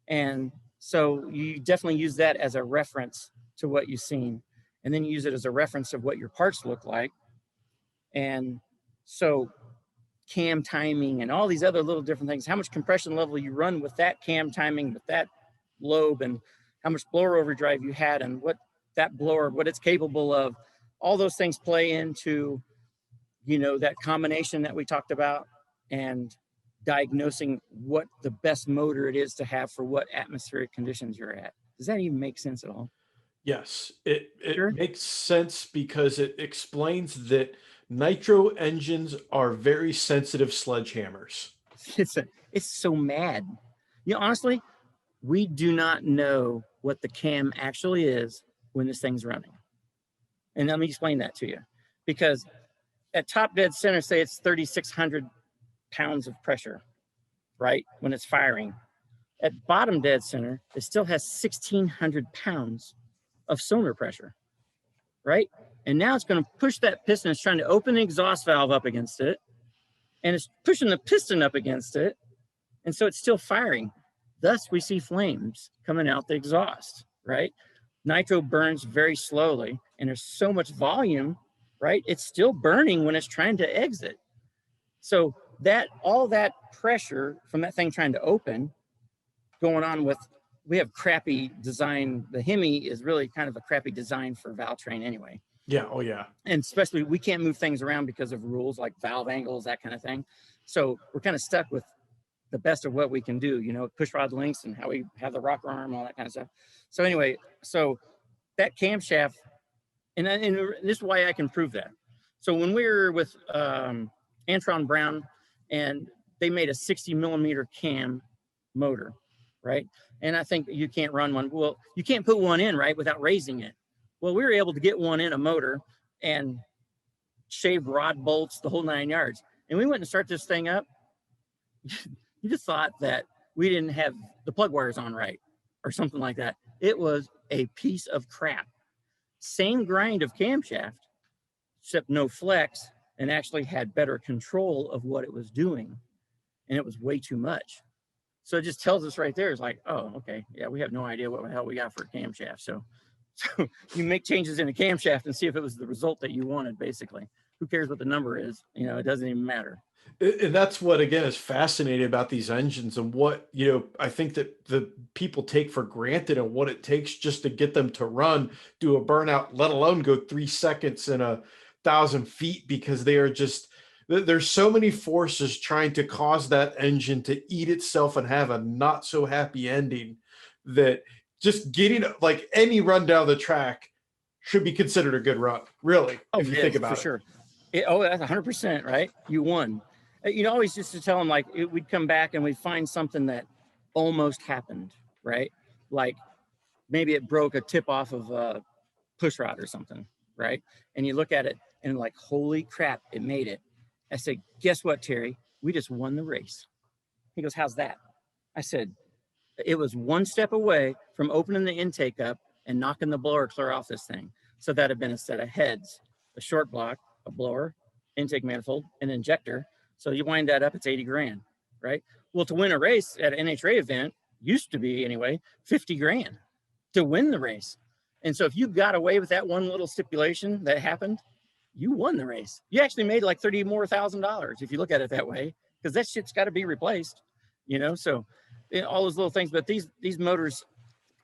And so you definitely use that as a reference to what you've seen. And then you use it as a reference of what your parts look like. And so cam timing and all these other little different things, how much compression level you run with that cam timing, with that lobe, and how much blower overdrive you had, and what that blower, what it's capable of, all those things play into, that combination that we talked about, and diagnosing what the best motor it is to have for what atmospheric conditions you're at. Does that even make sense at all? Yes, it Sure. makes sense, because it explains that nitro engines are very sensitive sledgehammers. It's so mad. Honestly, we do not know what the cam actually is when this thing's running. And let me explain that to you. Because at top dead center, say it's 3,600 pounds of pressure, right? When it's firing. At bottom dead center, it still has 1,600 pounds of cylinder pressure, right? And now it's going to push that piston. It's trying to open the exhaust valve up against it, and it's pushing the piston up against it. And so it's still firing. Thus, we see flames coming out the exhaust, right? Nitro burns very slowly, and there's so much volume, right? It's still burning when it's trying to exit. So that all that pressure from that thing trying to open going on with, we have crappy design. The Hemi is really kind of a crappy design for Valtrain anyway. Yeah. Oh yeah. And especially we can't move things around because of rules like valve angles, that kind of thing. So we're kind of stuck with the best of what we can do, push rod lengths and how we have the rocker arm, all that kind of stuff. So anyway, so that camshaft, and this is why I can prove that. So when we were with Antron Brown, and they made a 60 millimeter cam motor, right? And I think you can't run one. Well, you can't put one in, right, without raising it. Well, we were able to get one in a motor and shave rod bolts, the whole 9 yards. And we went and start this thing up. You just thought that we didn't have the plug wires on right or something like that. It was a piece of crap. Same grind of camshaft, except no flex, and actually had better control of what it was doing. And it was way too much. So it just tells us right there, it's like, oh, okay, yeah, we have no idea what the hell we got for a camshaft. So you make changes in a camshaft and see if it was the result that you wanted, basically. Who cares what the number is? You know, it doesn't even matter. And that's what, again, is fascinating about these engines and what, you know, I think that the people take for granted and what it takes just to get them to run, do a burnout, let alone go 3 seconds in 1,000 feet, because they are just, there's so many forces trying to cause that engine to eat itself and have a not so happy ending, that just getting like any run down the track should be considered a good run, really, if you think about it. For sure. Oh, that's 100%, right? You won. You know, always just to tell them, like, we'd come back and we'd find something that almost happened, right? Like maybe it broke a tip off of a push rod or something, right? And you look at it and like, holy crap, it made it. I said, guess what, Terry? We just won the race. He goes, how's that? I said, it was one step away from opening the intake up and knocking the blower clear off this thing. So that'd have been a set of heads, a short block, a blower, intake manifold, an injector. So you wind that up, it's 80 grand, right? Well, to win a race at an NHRA event, used to be anyway, 50 grand to win the race. And so if you got away with that one little stipulation that happened, you won the race. You actually made like $30,000 if you look at it that way, because that shit's got to be replaced, you know? So all those little things, but these motors,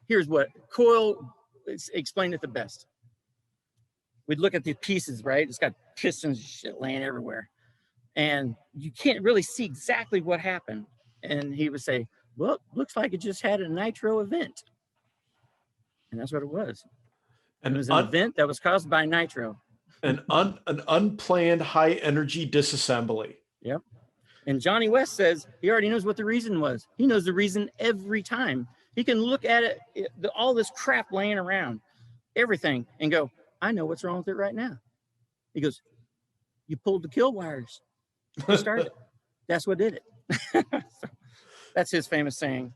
here's what Coil explained it the best. We'd look at the pieces, right? It's got pistons and shit laying everywhere. And you can't really see exactly what happened. And he would say, well, looks like it just had a nitro event. And that's what it was. And it was an event that was caused by nitro. An unplanned high energy disassembly. Yep. And Johnny West says he already knows what the reason was. He knows the reason every time. He can look at it, all this crap laying around, everything, and go, I know what's wrong with it right now. He goes, you pulled the kill wires. You started it. That's what did it. So, that's his famous saying.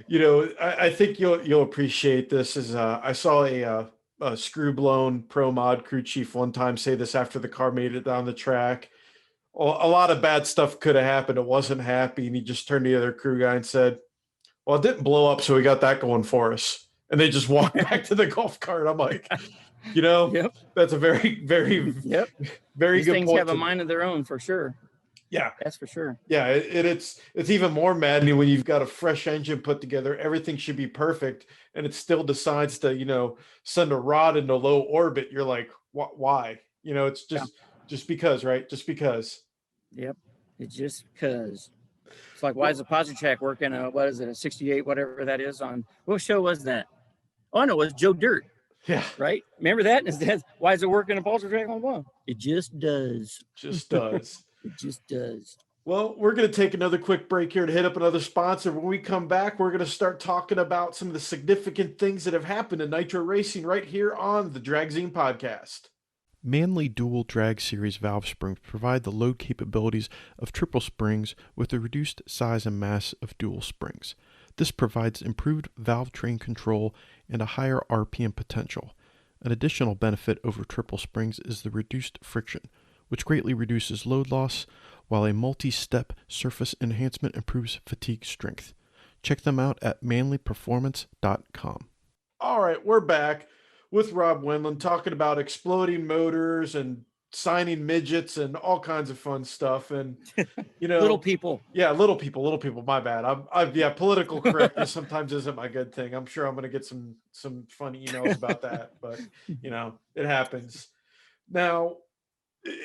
You know, I think you'll appreciate this. Is I saw a screw blown pro mod crew chief one time say this after the car made it down the track. A lot of bad stuff could have happened. It wasn't happy, and he just turned to the other crew guy and said, well, it didn't blow up, so we got that going for us. And they just walked back to the golf cart. I'm like, you know, yep. That's a very, very, yep. very These good things point. Have a mind of their own for sure. Yeah, that's for sure. Yeah, it's even more maddening when you've got a fresh engine put together. Everything should be perfect, and it still decides to, you know, send a rod into low orbit. You're like, why? You know, it's just because, right? Just because. Yep, it's just because. It's like, why is the posture check working? What is it, a 68, whatever that is on? What show was that? Oh, no, it was Joe Dirt. Yeah. Right? Remember that? Instead, why is it working a posture check on one? It just does. Just does. It just does. Well, we're going to take another quick break here to hit up another sponsor. When we come back, we're going to start talking about some of the significant things that have happened in Nitro racing right here on the Dragzine Podcast. Manley dual drag series valve springs provide the load capabilities of triple springs with the reduced size and mass of dual springs. This provides improved valve train control and a higher RPM potential. An additional benefit over triple springs is the reduced friction, which greatly reduces load loss, while a multi-step surface enhancement improves fatigue strength. Check them out at manlyperformance.com. All right, we're back with Rob Wendland talking about exploding motors and signing midgets and all kinds of fun stuff. And, you know, little people. Yeah, little people. My bad. Yeah, political correctness sometimes isn't my good thing. I'm sure I'm going to get some fun emails about that, but you know, it happens. Now,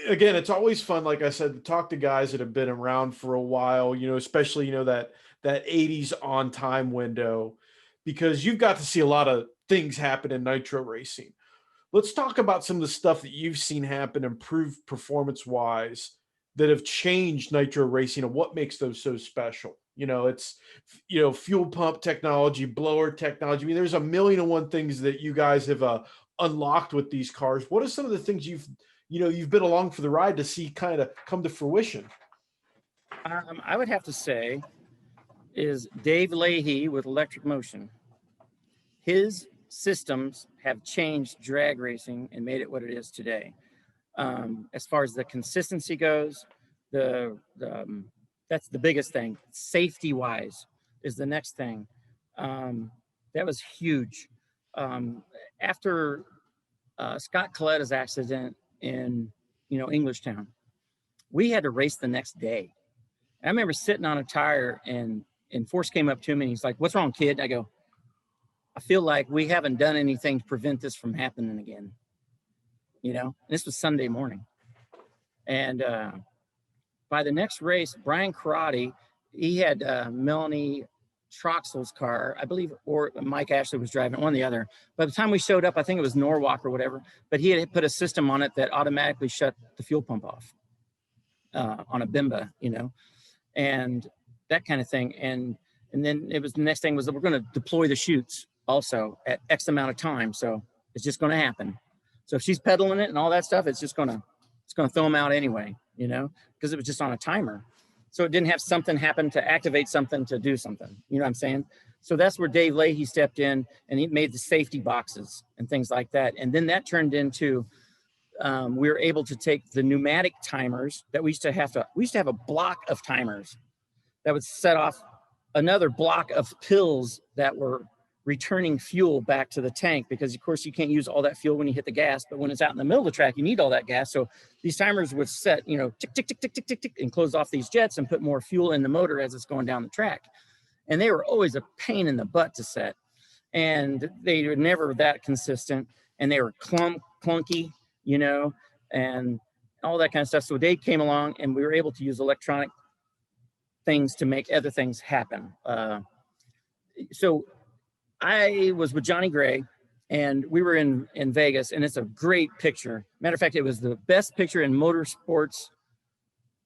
again, it's always fun, like I said, to talk to guys that have been around for a while, you know, especially, you know, that 80s on time window, because you've got to see a lot of things happen in nitro racing. Let's talk about some of the stuff that you've seen happen, improved performance wise, that have changed nitro racing and what makes those so special. You know, it's, you know, fuel pump technology, blower technology. I mean, there's a million and one things that you guys have unlocked with these cars. What are some of the things you've been along for the ride to see kind of come to fruition? I would have to say is Dave Leahy with Electric Motion. His systems have changed drag racing and made it what it is today. As far as the consistency goes, that's the biggest thing. Safety wise is the next thing. That was huge. After Scott Coletta's accident in Englishtown, we had to race the next day. I remember sitting on a tire and Force came up to me and he's like, "What's wrong, kid?" I go, "I feel like we haven't done anything to prevent this from happening again." This was Sunday morning. And by the next race, Brian Karate, he had Melanie Troxel's car, I believe, or Mike Ashley was driving, one or the other. By the time we showed up, I think it was Norwalk or whatever, but he had put a system on it that automatically shut the fuel pump off on a Bimba, and that kind of thing. And then it was, the next thing was that we're going to deploy the chutes also at X amount of time. So it's just going to happen. So if she's pedaling it and all that stuff, it's going to throw them out anyway, because it was just on a timer. So it didn't have something happen to activate something to do something. You know what I'm saying? So that's where Dave Leahy stepped in and he made the safety boxes and things like that. And then that turned into, we were able to take the pneumatic timers that we used to have a block of timers that would set off another block of pills that were returning fuel back to the tank, because of course you can't use all that fuel when you hit the gas, but when it's out in the middle of the track, you need all that gas. So these timers would set, tick, tick, tick, tick, tick, tick, tick, and close off these jets and put more fuel in the motor as it's going down the track. And they were always a pain in the butt to set. And they were never that consistent, and they were clunky, and all that kind of stuff. So Dave came along and we were able to use electronic things to make other things happen. So I was with Johnny Gray and we were in Vegas, and it's a great picture. Matter of fact, it was the best picture in motorsports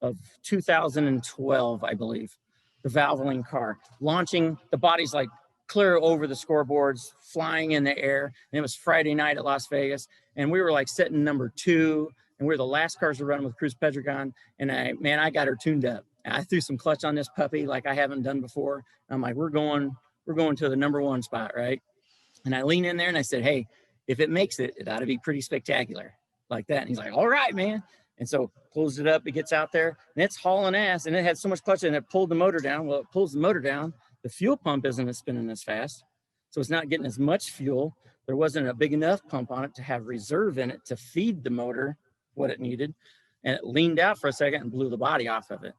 of 2012, I believe. The Valvoline car launching, the body's like clear over the scoreboards, flying in the air. And it was Friday night at Las Vegas. And we were like sitting number 2, and we were the last cars to run with Cruz Pedregon. And I got her tuned up. I threw some clutch on this puppy like I haven't done before. I'm like, we're going to the number 1 spot, right? And I lean in there and I said, "Hey, if it makes it, it ought to be pretty spectacular," like that. And he's like, "All right, man." And so closed it up, it gets out there, and it's hauling ass, and it had so much clutch and it pulled the motor down. Well, it pulls the motor down. The fuel pump isn't spinning as fast, so it's not getting as much fuel. There wasn't a big enough pump on it to have reserve in it to feed the motor what it needed. And it leaned out for a second and blew the body off of it.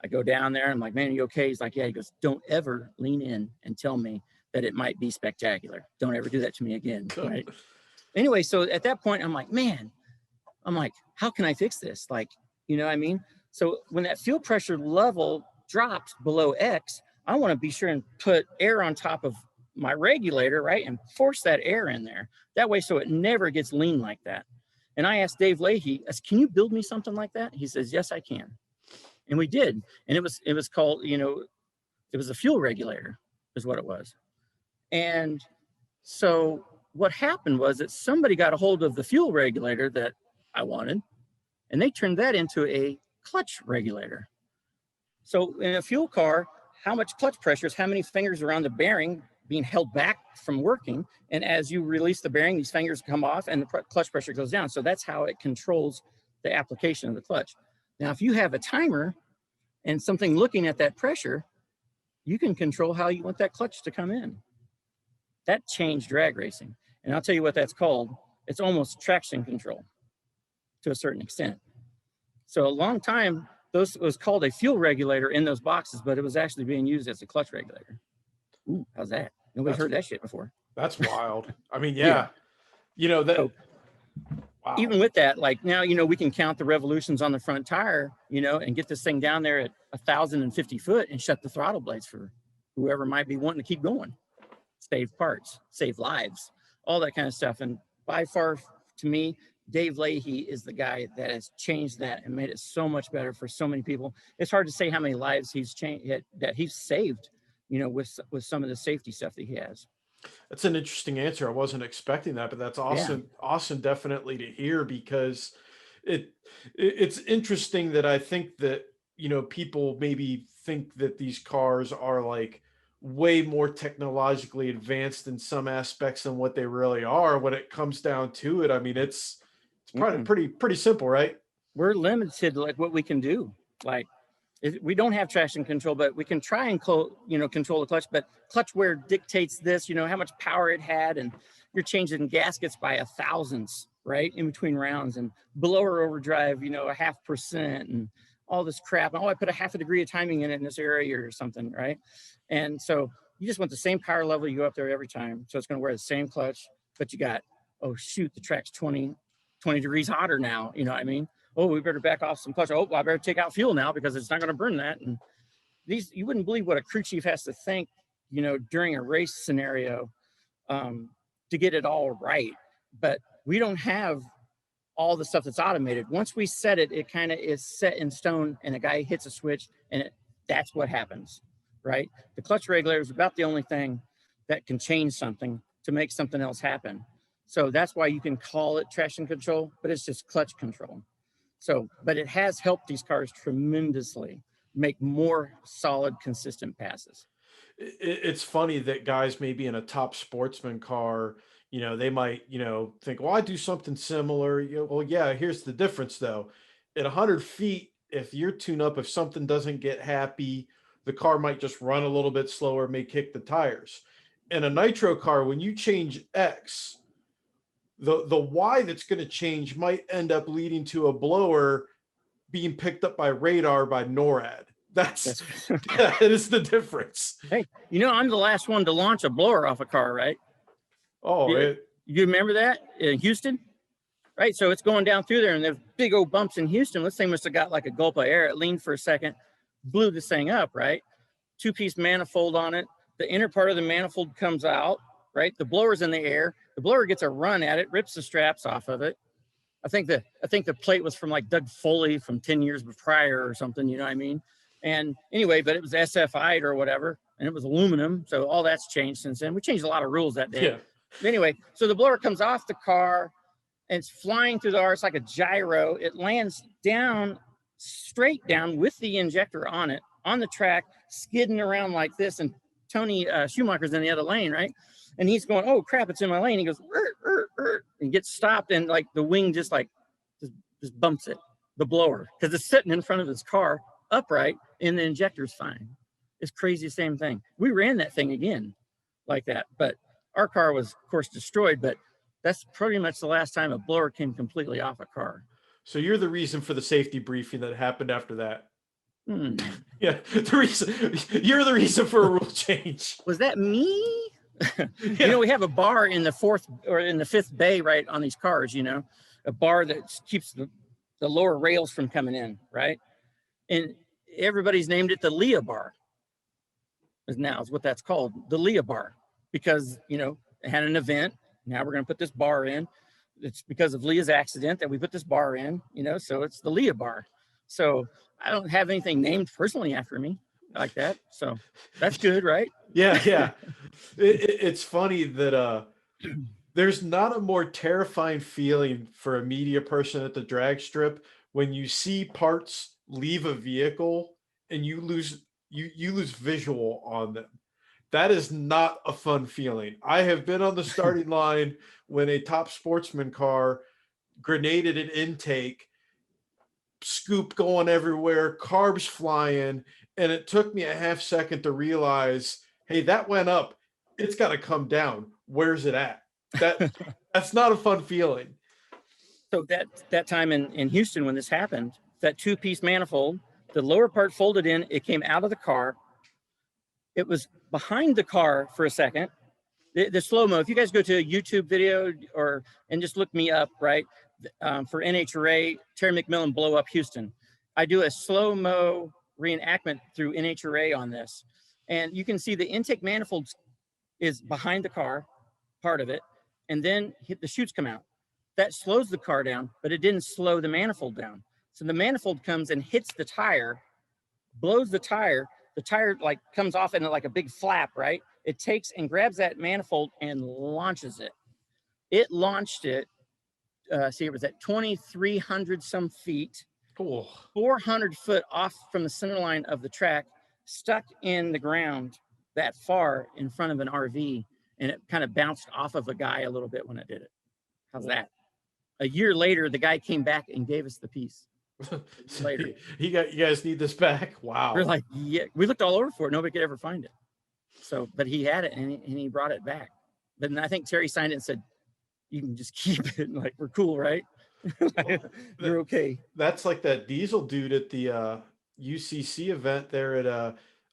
I go down there and I'm like, "Man, are you okay?" He's like, "Yeah." He goes, "Don't ever lean in and tell me that it might be spectacular. Don't ever do that to me again." Right? Anyway, so at that point, I'm like, how can I fix this? Like, you know what I mean? So when that fuel pressure level drops below X, I want to be sure and put air on top of my regulator, right? And force that air in there. That way, so it never gets lean like that. And I asked Dave Leahy, "Can you build me something like that?" He says, "Yes, I can." And we did. And it was called, it was a fuel regulator is what it was. And so what happened was that somebody got a hold of the fuel regulator that I wanted, and they turned that into a clutch regulator. So in a fuel car, how much clutch pressure is how many fingers around the bearing being held back from working. And as you release the bearing, these fingers come off and the clutch pressure goes down. So that's how it controls the application of the clutch. Now, if you have a timer and something looking at that pressure, you can control how you want that clutch to come in. That changed drag racing. And I'll tell you what that's called. It's almost traction control to a certain extent. So a long time, those was called a fuel regulator in those boxes, but it was actually being used as a clutch regulator. Ooh, how's that? Nobody's heard that shit before. That's wild. I mean, yeah. So, wow. Even with that, like now, we can count the revolutions on the front tire, and get this thing down there at 1,050 foot and shut the throttle blades for whoever might be wanting to keep going. Save parts, save lives, all that kind of stuff. And by far, to me, Dave Leahy is the guy that has changed that and made it so much better for so many people. It's hard to say how many lives he's changed, that he's saved, with some of the safety stuff that he has. That's an interesting answer. I wasn't expecting that, but that's awesome definitely to hear, because it's interesting that I think that people maybe think that these cars are like way more technologically advanced in some aspects than what they really are. When it comes down to it, I mean, it's probably pretty simple, right? We're limited like what we can do. Like we don't have traction control, but we can try and control the clutch. But clutch wear dictates this, how much power it had, and you're changing gaskets by 1,000ths, right, in between rounds, and blower overdrive, 0.5%, and all this crap. Oh, I put a 0.5 degree of timing in it in this area or something, right? And so you just want the same power level. You go up there every time, so it's going to wear the same clutch. But you got, oh shoot, the track's 20 degrees hotter now. You know what I mean? Oh, we better back off some clutch. Oh, well, I better take out fuel now because it's not going to burn that. And you wouldn't believe what a crew chief has to think, during a race scenario to get it all right. But we don't have all the stuff that's automated. Once we set it, it kind of is set in stone, and a guy hits a switch, and that's what happens, right? The clutch regulator is about the only thing that can change something to make something else happen. So that's why you can call it traction control, but it's just clutch control. So, but it has helped these cars tremendously make more solid, consistent passes. It's funny that guys maybe in a top sportsman car, they might, think, well, I do something similar. Well, yeah, here's the difference though. At 100 feet, if you're tuned up, if something doesn't get happy, the car might just run a little bit slower, may kick the tires. In a nitro car, when you change X, the Y that's going to change might end up leading to a blower being picked up by radar by NORAD. That is the difference. Hey, I'm the last one to launch a blower off a car, right? Oh, you remember that in Houston? Right, so it's going down through there, and there's big old bumps in Houston. This thing must have got like a gulp of air. It leaned for a second, blew this thing up, right? 2-piece manifold on it. The inner part of the manifold comes out, right? The blower's in the air. The blower gets a run at it, rips the straps off of it. I think the plate was from like Doug Foley from 10 years prior or something, you know what I mean? And anyway, but it was SFI'd or whatever, and it was aluminum. So all that's changed since then. We changed a lot of rules that day. Yeah. But anyway, so the blower comes off the car, and it's flying through the air. It's like a gyro. It lands down, straight down with the injector on it, on the track, skidding around like this. And Tony Schumacher's in the other lane, right? And he's going, oh crap, it's in my lane. He goes, and gets stopped, and like the wing just bumps it, the blower, because it's sitting in front of his car upright, and the injector's fine. It's crazy, same thing. We ran that thing again like that, but our car was, of course, destroyed. But that's pretty much the last time a blower came completely off a car. So you're the reason for the safety briefing that happened after that. Yeah, you're the reason for a rule change. Was that me? Yeah. We have a bar in the 4th or in the 5th bay right on these cars, a bar that keeps the lower rails from coming in, right? And everybody's named it the Leah bar. Now is what that's called, the Leah bar, because, it had an event. Now we're going to put this bar in. It's because of Leah's accident that we put this bar in, so it's the Leah bar. So I don't have anything named personally after me like that. So that's good, right? Yeah. It's funny that there's not a more terrifying feeling for a media person at the drag strip when you see parts leave a vehicle and you lose visual on them. That is not a fun feeling. I have been on the starting line when a top sportsman car grenaded an intake, scoop going everywhere, carbs flying, and it took me a half second to realize, hey, that went up. It's got to come down. Where's it at? That's not a fun feeling. So that time in Houston when this happened, that 2-piece manifold, the lower part folded in, it came out of the car. It was behind the car for a second. The slow-mo, if you guys go to a YouTube video and just look me up, right, for NHRA, Terry McMillan blow up Houston. I do a slow-mo reenactment through NHRA on this. And you can see the intake manifold is behind the car, part of it, and then the chutes come out. That slows the car down, but it didn't slow the manifold down. So the manifold comes and hits the tire, blows the tire like comes off in like a big flap, right? It takes and grabs that manifold and launches it. It launched it, it was at 2,300 some feet, Cool. 400 foot off from the center line of the track, stuck in the ground that far in front of an RV, and it kind of bounced off of a guy a little bit when it did it. How's that? A year later, the guy came back and gave us the piece. Later, you guys need this back. Wow. we're like, yeah, we looked all over for it. Nobody could ever find it. So, but he had it, and he brought it back. But then I think Terry signed it and said, "You can just keep it." And like, we're cool, right? You're okay. That's like that diesel dude at the UCC event there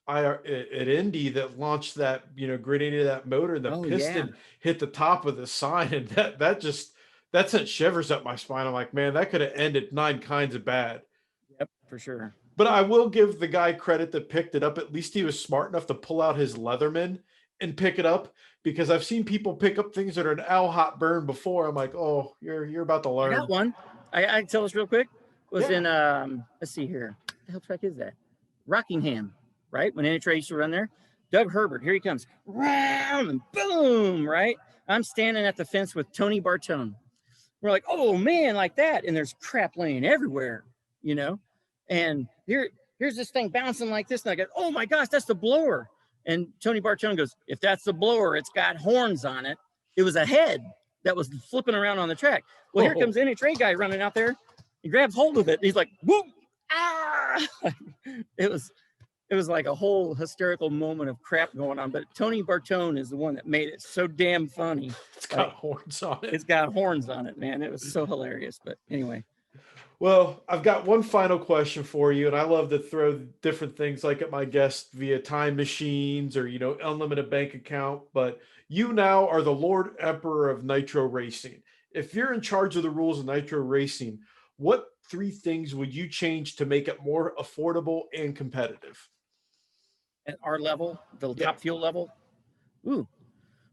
at Indy that launched that, grenade into that motor, and the piston hit the top of the sign, and that sent shivers up my spine. I'm like, man, that could have ended 9 kinds of bad. Yep, for sure. But I will give the guy credit that picked it up. At least he was smart enough to pull out his Leatherman and pick it up, because I've seen people pick up things that are an hot burn before. I'm like, oh, you're about to learn. I got one. I can tell us real quick. Was in let's see here. What the hell track is that? Rockingham, right? When NHRA used to run there. Doug Herbert, here he comes. Round and boom, right? I'm standing at the fence with Tony Bartone. We're like, oh man, like that. And there's crap laying everywhere, And here's this thing bouncing like this. And I go, oh my gosh, that's the blower. And Tony Bartone goes, if that's the blower, it's got horns on it. It was a head that was flipping around on the track. Well, here comes the NHRA guy running out there. He grabs hold of it. And he's like, whoop, ah. It was like a whole hysterical moment of crap going on. But Tony Bartone is the one that made it so damn funny. It's got horns on it. It's got horns on it, man. It was so hilarious. But anyway. Well, I've got one final question for you, and I love to throw different things like at my guests via time machines or, unlimited bank account. But you now are the Lord Emperor of Nitro Racing. If you're in charge of the rules of Nitro Racing, what 3 things would you change to make it more affordable and competitive? At our level, the top fuel level,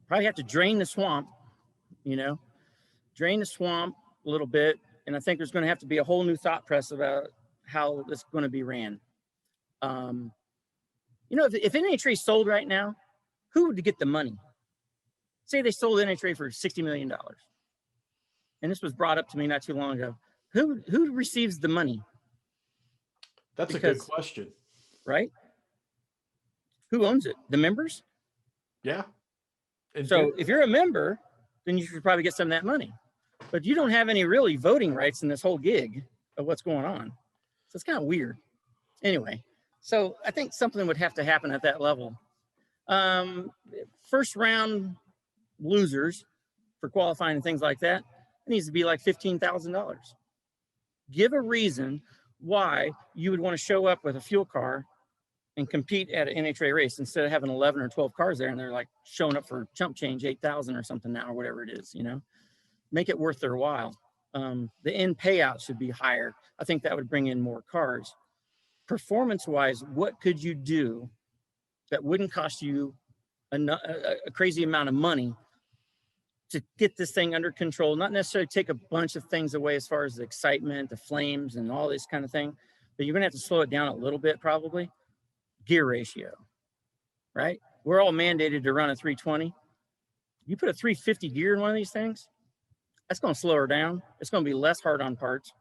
probably have to drain the swamp, drain the swamp a little bit. And I think there's going to have to be a whole new thought process about how this is going to be ran. If NHRA sold right now, who would get the money? Say they sold NHRA for $60 million. And this was brought up to me not too long ago. Who receives the money? That's a good question. Right? Who owns it? The members? Yeah. So if you're a member, then you should probably get some of that money. But you don't have any really voting rights in this whole gig of what's going on. So it's kind of weird. Anyway, so I think something would have to happen at that level. First round losers for qualifying and things like that, it needs to be like $15,000. Give a reason why you would want to show up with a fuel car and compete at an NHRA race instead of having 11 or 12 cars there and they're like showing up for chump change 8,000 or something now or whatever it is, Make it worth their while. The end payout should be higher. I think that would bring in more cars. Performance-wise, what could you do that wouldn't cost you a crazy amount of money to get this thing under control? Not necessarily take a bunch of things away as far as the excitement, the flames, and all this kind of thing, but you're going to have to slow it down a little bit probably. Gear ratio, right? We're all mandated to run a 320. You put a 350 gear in one of these things, that's going to slow her down. It's going to be less hard on parts.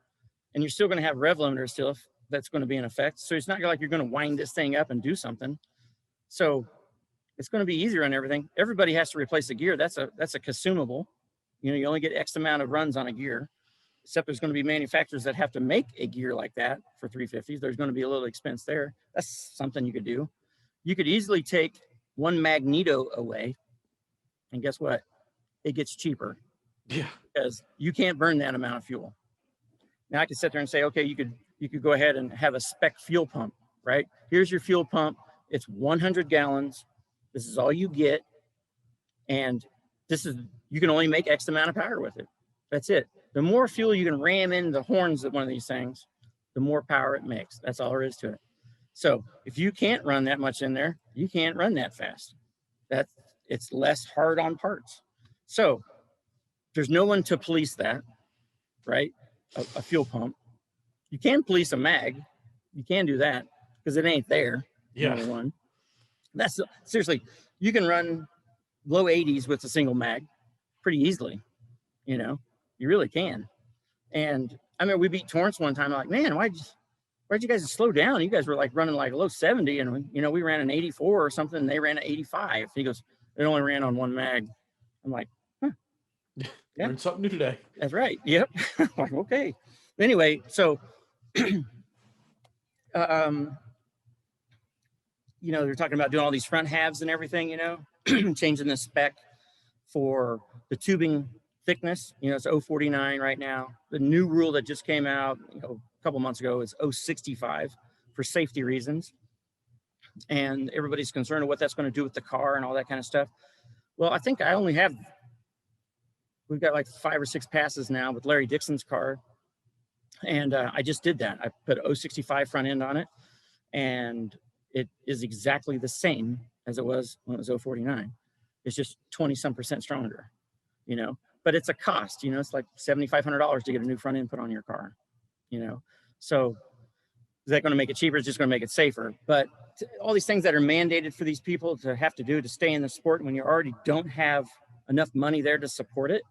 And you're still going to have rev limiter still that's going to be in effect. So it's not like you're going to wind this thing up and do something. So it's going to be easier on everything. Everybody has to replace the gear. That's a consumable. You only get X amount of runs on a gear, except there's going to be manufacturers that have to make a gear like that for 350s. There's going to be a little expense there. That's something you could do. You could easily take one magneto away. And guess what? It gets cheaper. Yeah. Because you can't burn that amount of fuel. Now I could sit there and say, okay, you could go ahead and have a spec fuel pump, right? Here's your fuel pump. It's 100 gallons. This is all you get. And you can only make X amount of power with it. That's it. The more fuel you can ram in the horns of one of these things, the more power it makes. That's all there is to it. So if you can't run that much in there, you can't run that fast. It's less hard on parts. So there's no one to police that, right? A fuel pump. You can police a mag. You can do that because it ain't there. Yeah. Number one. That's seriously, you can run low 80s with a single mag pretty easily. You really can. And I mean, we beat Torrance one time. I'm like, man, why'd you guys slow down? You guys were like running like a low 70, and we ran an 84 or something, and they ran an 85. He goes, it only ran on one mag. I'm like, huh. Yeah. Learned something new today. That's right. Yep. Like, okay. Anyway, so they're talking about doing all these front halves and everything, changing the spec for the tubing thickness. It's 049 right now. The new rule that just came out a couple months ago is 065 for safety reasons. And everybody's concerned of what that's going to do with the car and all that kind of stuff. Well, I think we've got like 5 or 6 passes now with Larry Dixon's car. And I just did that. I put 065 front end on it, and it is exactly the same as it was when it was 049. It's just 20-some% stronger, but it's a cost, it's like $7,500 to get a new front end put on your car, so is that going to make it cheaper? It's just going to make it safer. But all these things that are mandated for these people to have to do to stay in the sport when you already don't have enough money there to support it,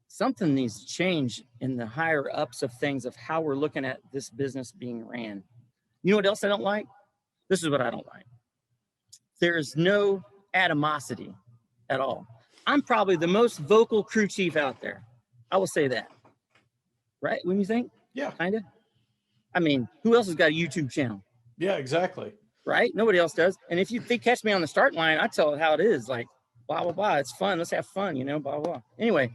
something needs to change in the higher ups of things of how we're looking at this business being ran. You know what else I don't like? This is what I don't like. There is no animosity at all. I'm probably the most vocal crew chief out there. I will say that. Right? When you think? Yeah. Kind of. I mean, who else has got a YouTube channel? Yeah, exactly. Right? Nobody else does. And if they catch me on the start line, I tell it how it is. Like, blah, blah, blah. It's fun. Let's have fun, blah, blah, blah. Anyway,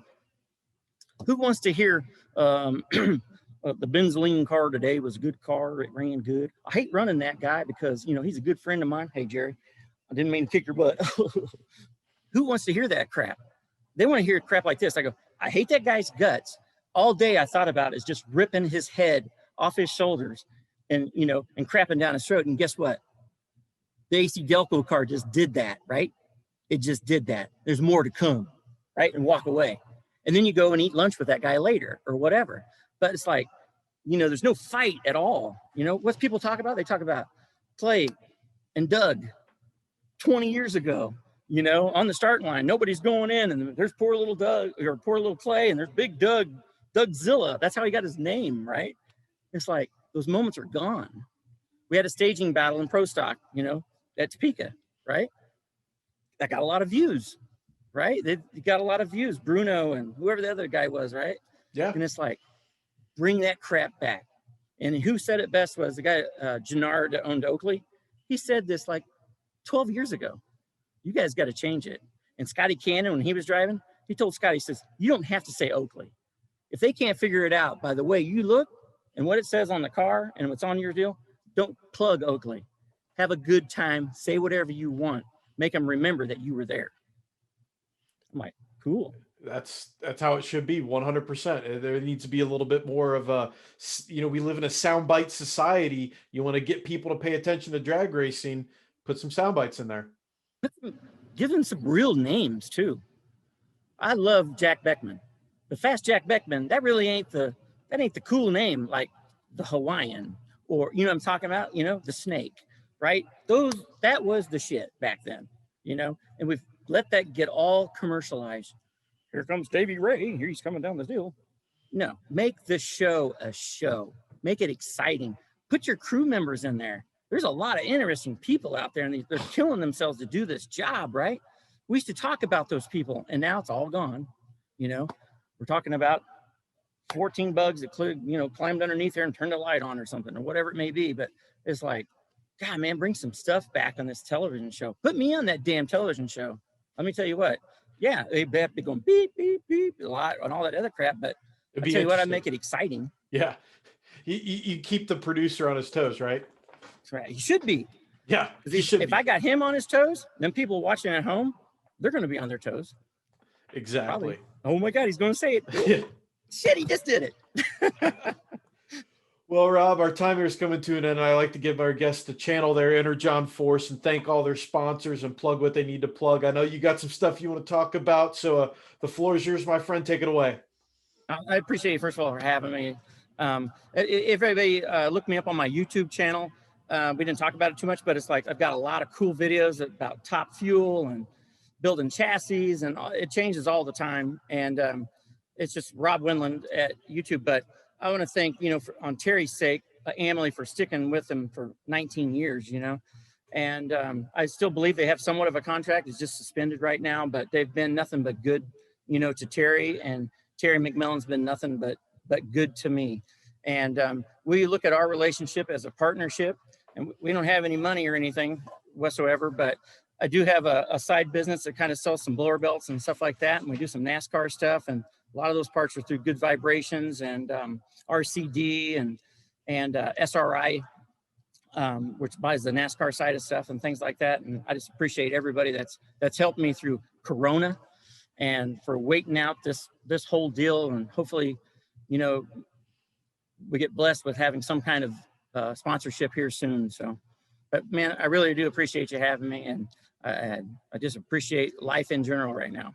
who wants to hear the Benzoline car today was a good car. It ran good. I hate running that guy because, he's a good friend of mine. Hey, Jerry, I didn't mean to kick your butt. Who wants to hear that crap? They want to hear crap like this. I go, I hate that guy's guts. All day I thought about is just ripping his head off his shoulders and, and crapping down his throat. And guess what? The AC Delco car just did that, right? It just did that. There's more to come, right? And walk away. And then you go and eat lunch with that guy later or whatever. But it's like, there's no fight at all. What people talk about? They talk about Clay and Doug 20 years ago, on the start line. Nobody's going in, and there's poor little Doug or poor little Clay, and there's big Dougzilla. That's how he got his name, right? It's like those moments are gone. We had a staging battle in Pro Stock, at Topeka, right? That got a lot of views. Right? They got a lot of views. Bruno and whoever the other guy was, right? Yeah. And it's like, bring that crap back. And who said it best was the guy, Jannard, that owned Oakley. He said this like 12 years ago. You guys got to change it. And Scotty Cannon, when he was driving, he told Scotty, he says, you don't have to say Oakley. If they can't figure it out by the way you look and what it says on the car and what's on your deal, don't plug Oakley. Have a good time. Say whatever you want. Make them remember that you were there. I'm like, cool. That's how it should be. 100%. There needs to be a little bit more of a, we live in a soundbite society. You want to get people to pay attention to drag racing, put some sound bites in there. Give them some real names too. I love Jack Beckman. The Fast Jack Beckman, that really ain't the cool name like the Hawaiian or, I'm talking about, the snake, right? That was the shit back then, and we've let that get all commercialized. Here comes Davey Ray. Here he's coming down the deal. No, make the show a show. Make it exciting. Put your crew members in there. There's a lot of interesting people out there, and they're killing themselves to do this job, right? We used to talk about those people, and now it's all gone. We're talking about 14 bugs that climbed underneath there and turned the light on or something, or whatever it may be. But it's like, God, man, bring some stuff back on this television show. Put me on that damn television show. Let me tell you what. Yeah, they'd be going beep, beep, beep a lot and all that other crap. But I tell you what, I'd make it exciting. Yeah. You keep the producer on his toes, right? That's right. He should be. Yeah. If I got him on his toes, then people watching at home, they're going to be on their toes. Exactly. Probably. Oh my God, he's going to say it. Shit, he just did it. Well, Rob, our time here is coming to an end. I like to give our guests the channel their inner John Force and thank all their sponsors and plug what they need to plug. I know you got some stuff you want to talk about, so the floor is yours, my friend. Take it away. I appreciate you, first of all, for having me. If everybody look me up on my YouTube channel, we didn't talk about it too much, but it's like I've got a lot of cool videos about top fuel and building chassis, and it changes all the time. And it's just Rob Wendland at YouTube. But I want to thank, on Terry's sake, Emily, for sticking with him for 19 years, and I still believe they have somewhat of a contract. It's just suspended right now, but they've been nothing but good, to Terry, and Terry McMillan's been nothing but good to me. And we look at our relationship as a partnership, and we don't have any money or anything whatsoever, but I do have a side business that kind of sells some blower belts and stuff like that. And we do some NASCAR stuff, and a lot of those parts are through Good Vibrations and RCD and SRI, which buys the NASCAR side of stuff and things like that. And I just appreciate everybody that's helped me through Corona and for waiting out this whole deal. And hopefully, we get blessed with having some kind of sponsorship here soon. So, but man, I really do appreciate you having me, and I just appreciate life in general right now.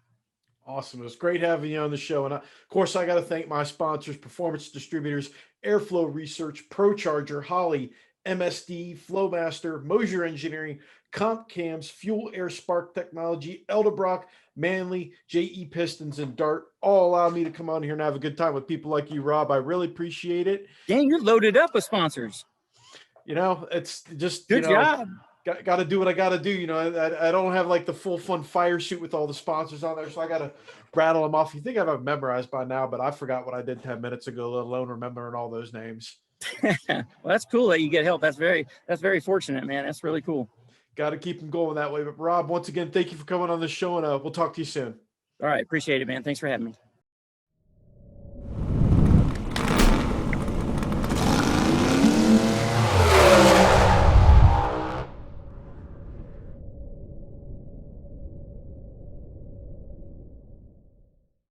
Awesome. It was great having you on the show. And of course, I got to thank my sponsors, Performance Distributors, Airflow Research, ProCharger, Holley, MSD, Flowmaster, Mosier Engineering, Comp Cams, Fuel Air Spark Technology, Eldebrock, Manley, JE Pistons, and Dart all allow me to come on here and have a good time with people like you, Rob. I really appreciate it. Dang, you're loaded up with sponsors. It's just good job. Got to do what I got to do. I don't have like the full fun fire suit with all the sponsors on there, so I got to rattle them off. You think I've have memorized by now, but I forgot what I did 10 minutes ago, let alone remembering all those names. Well, that's cool that you get help. That's very fortunate, man. That's really cool. Got to keep them going that way. But Rob, once again, thank you for coming on the show, and we'll talk to you soon. All right. Appreciate it, man. Thanks for having me.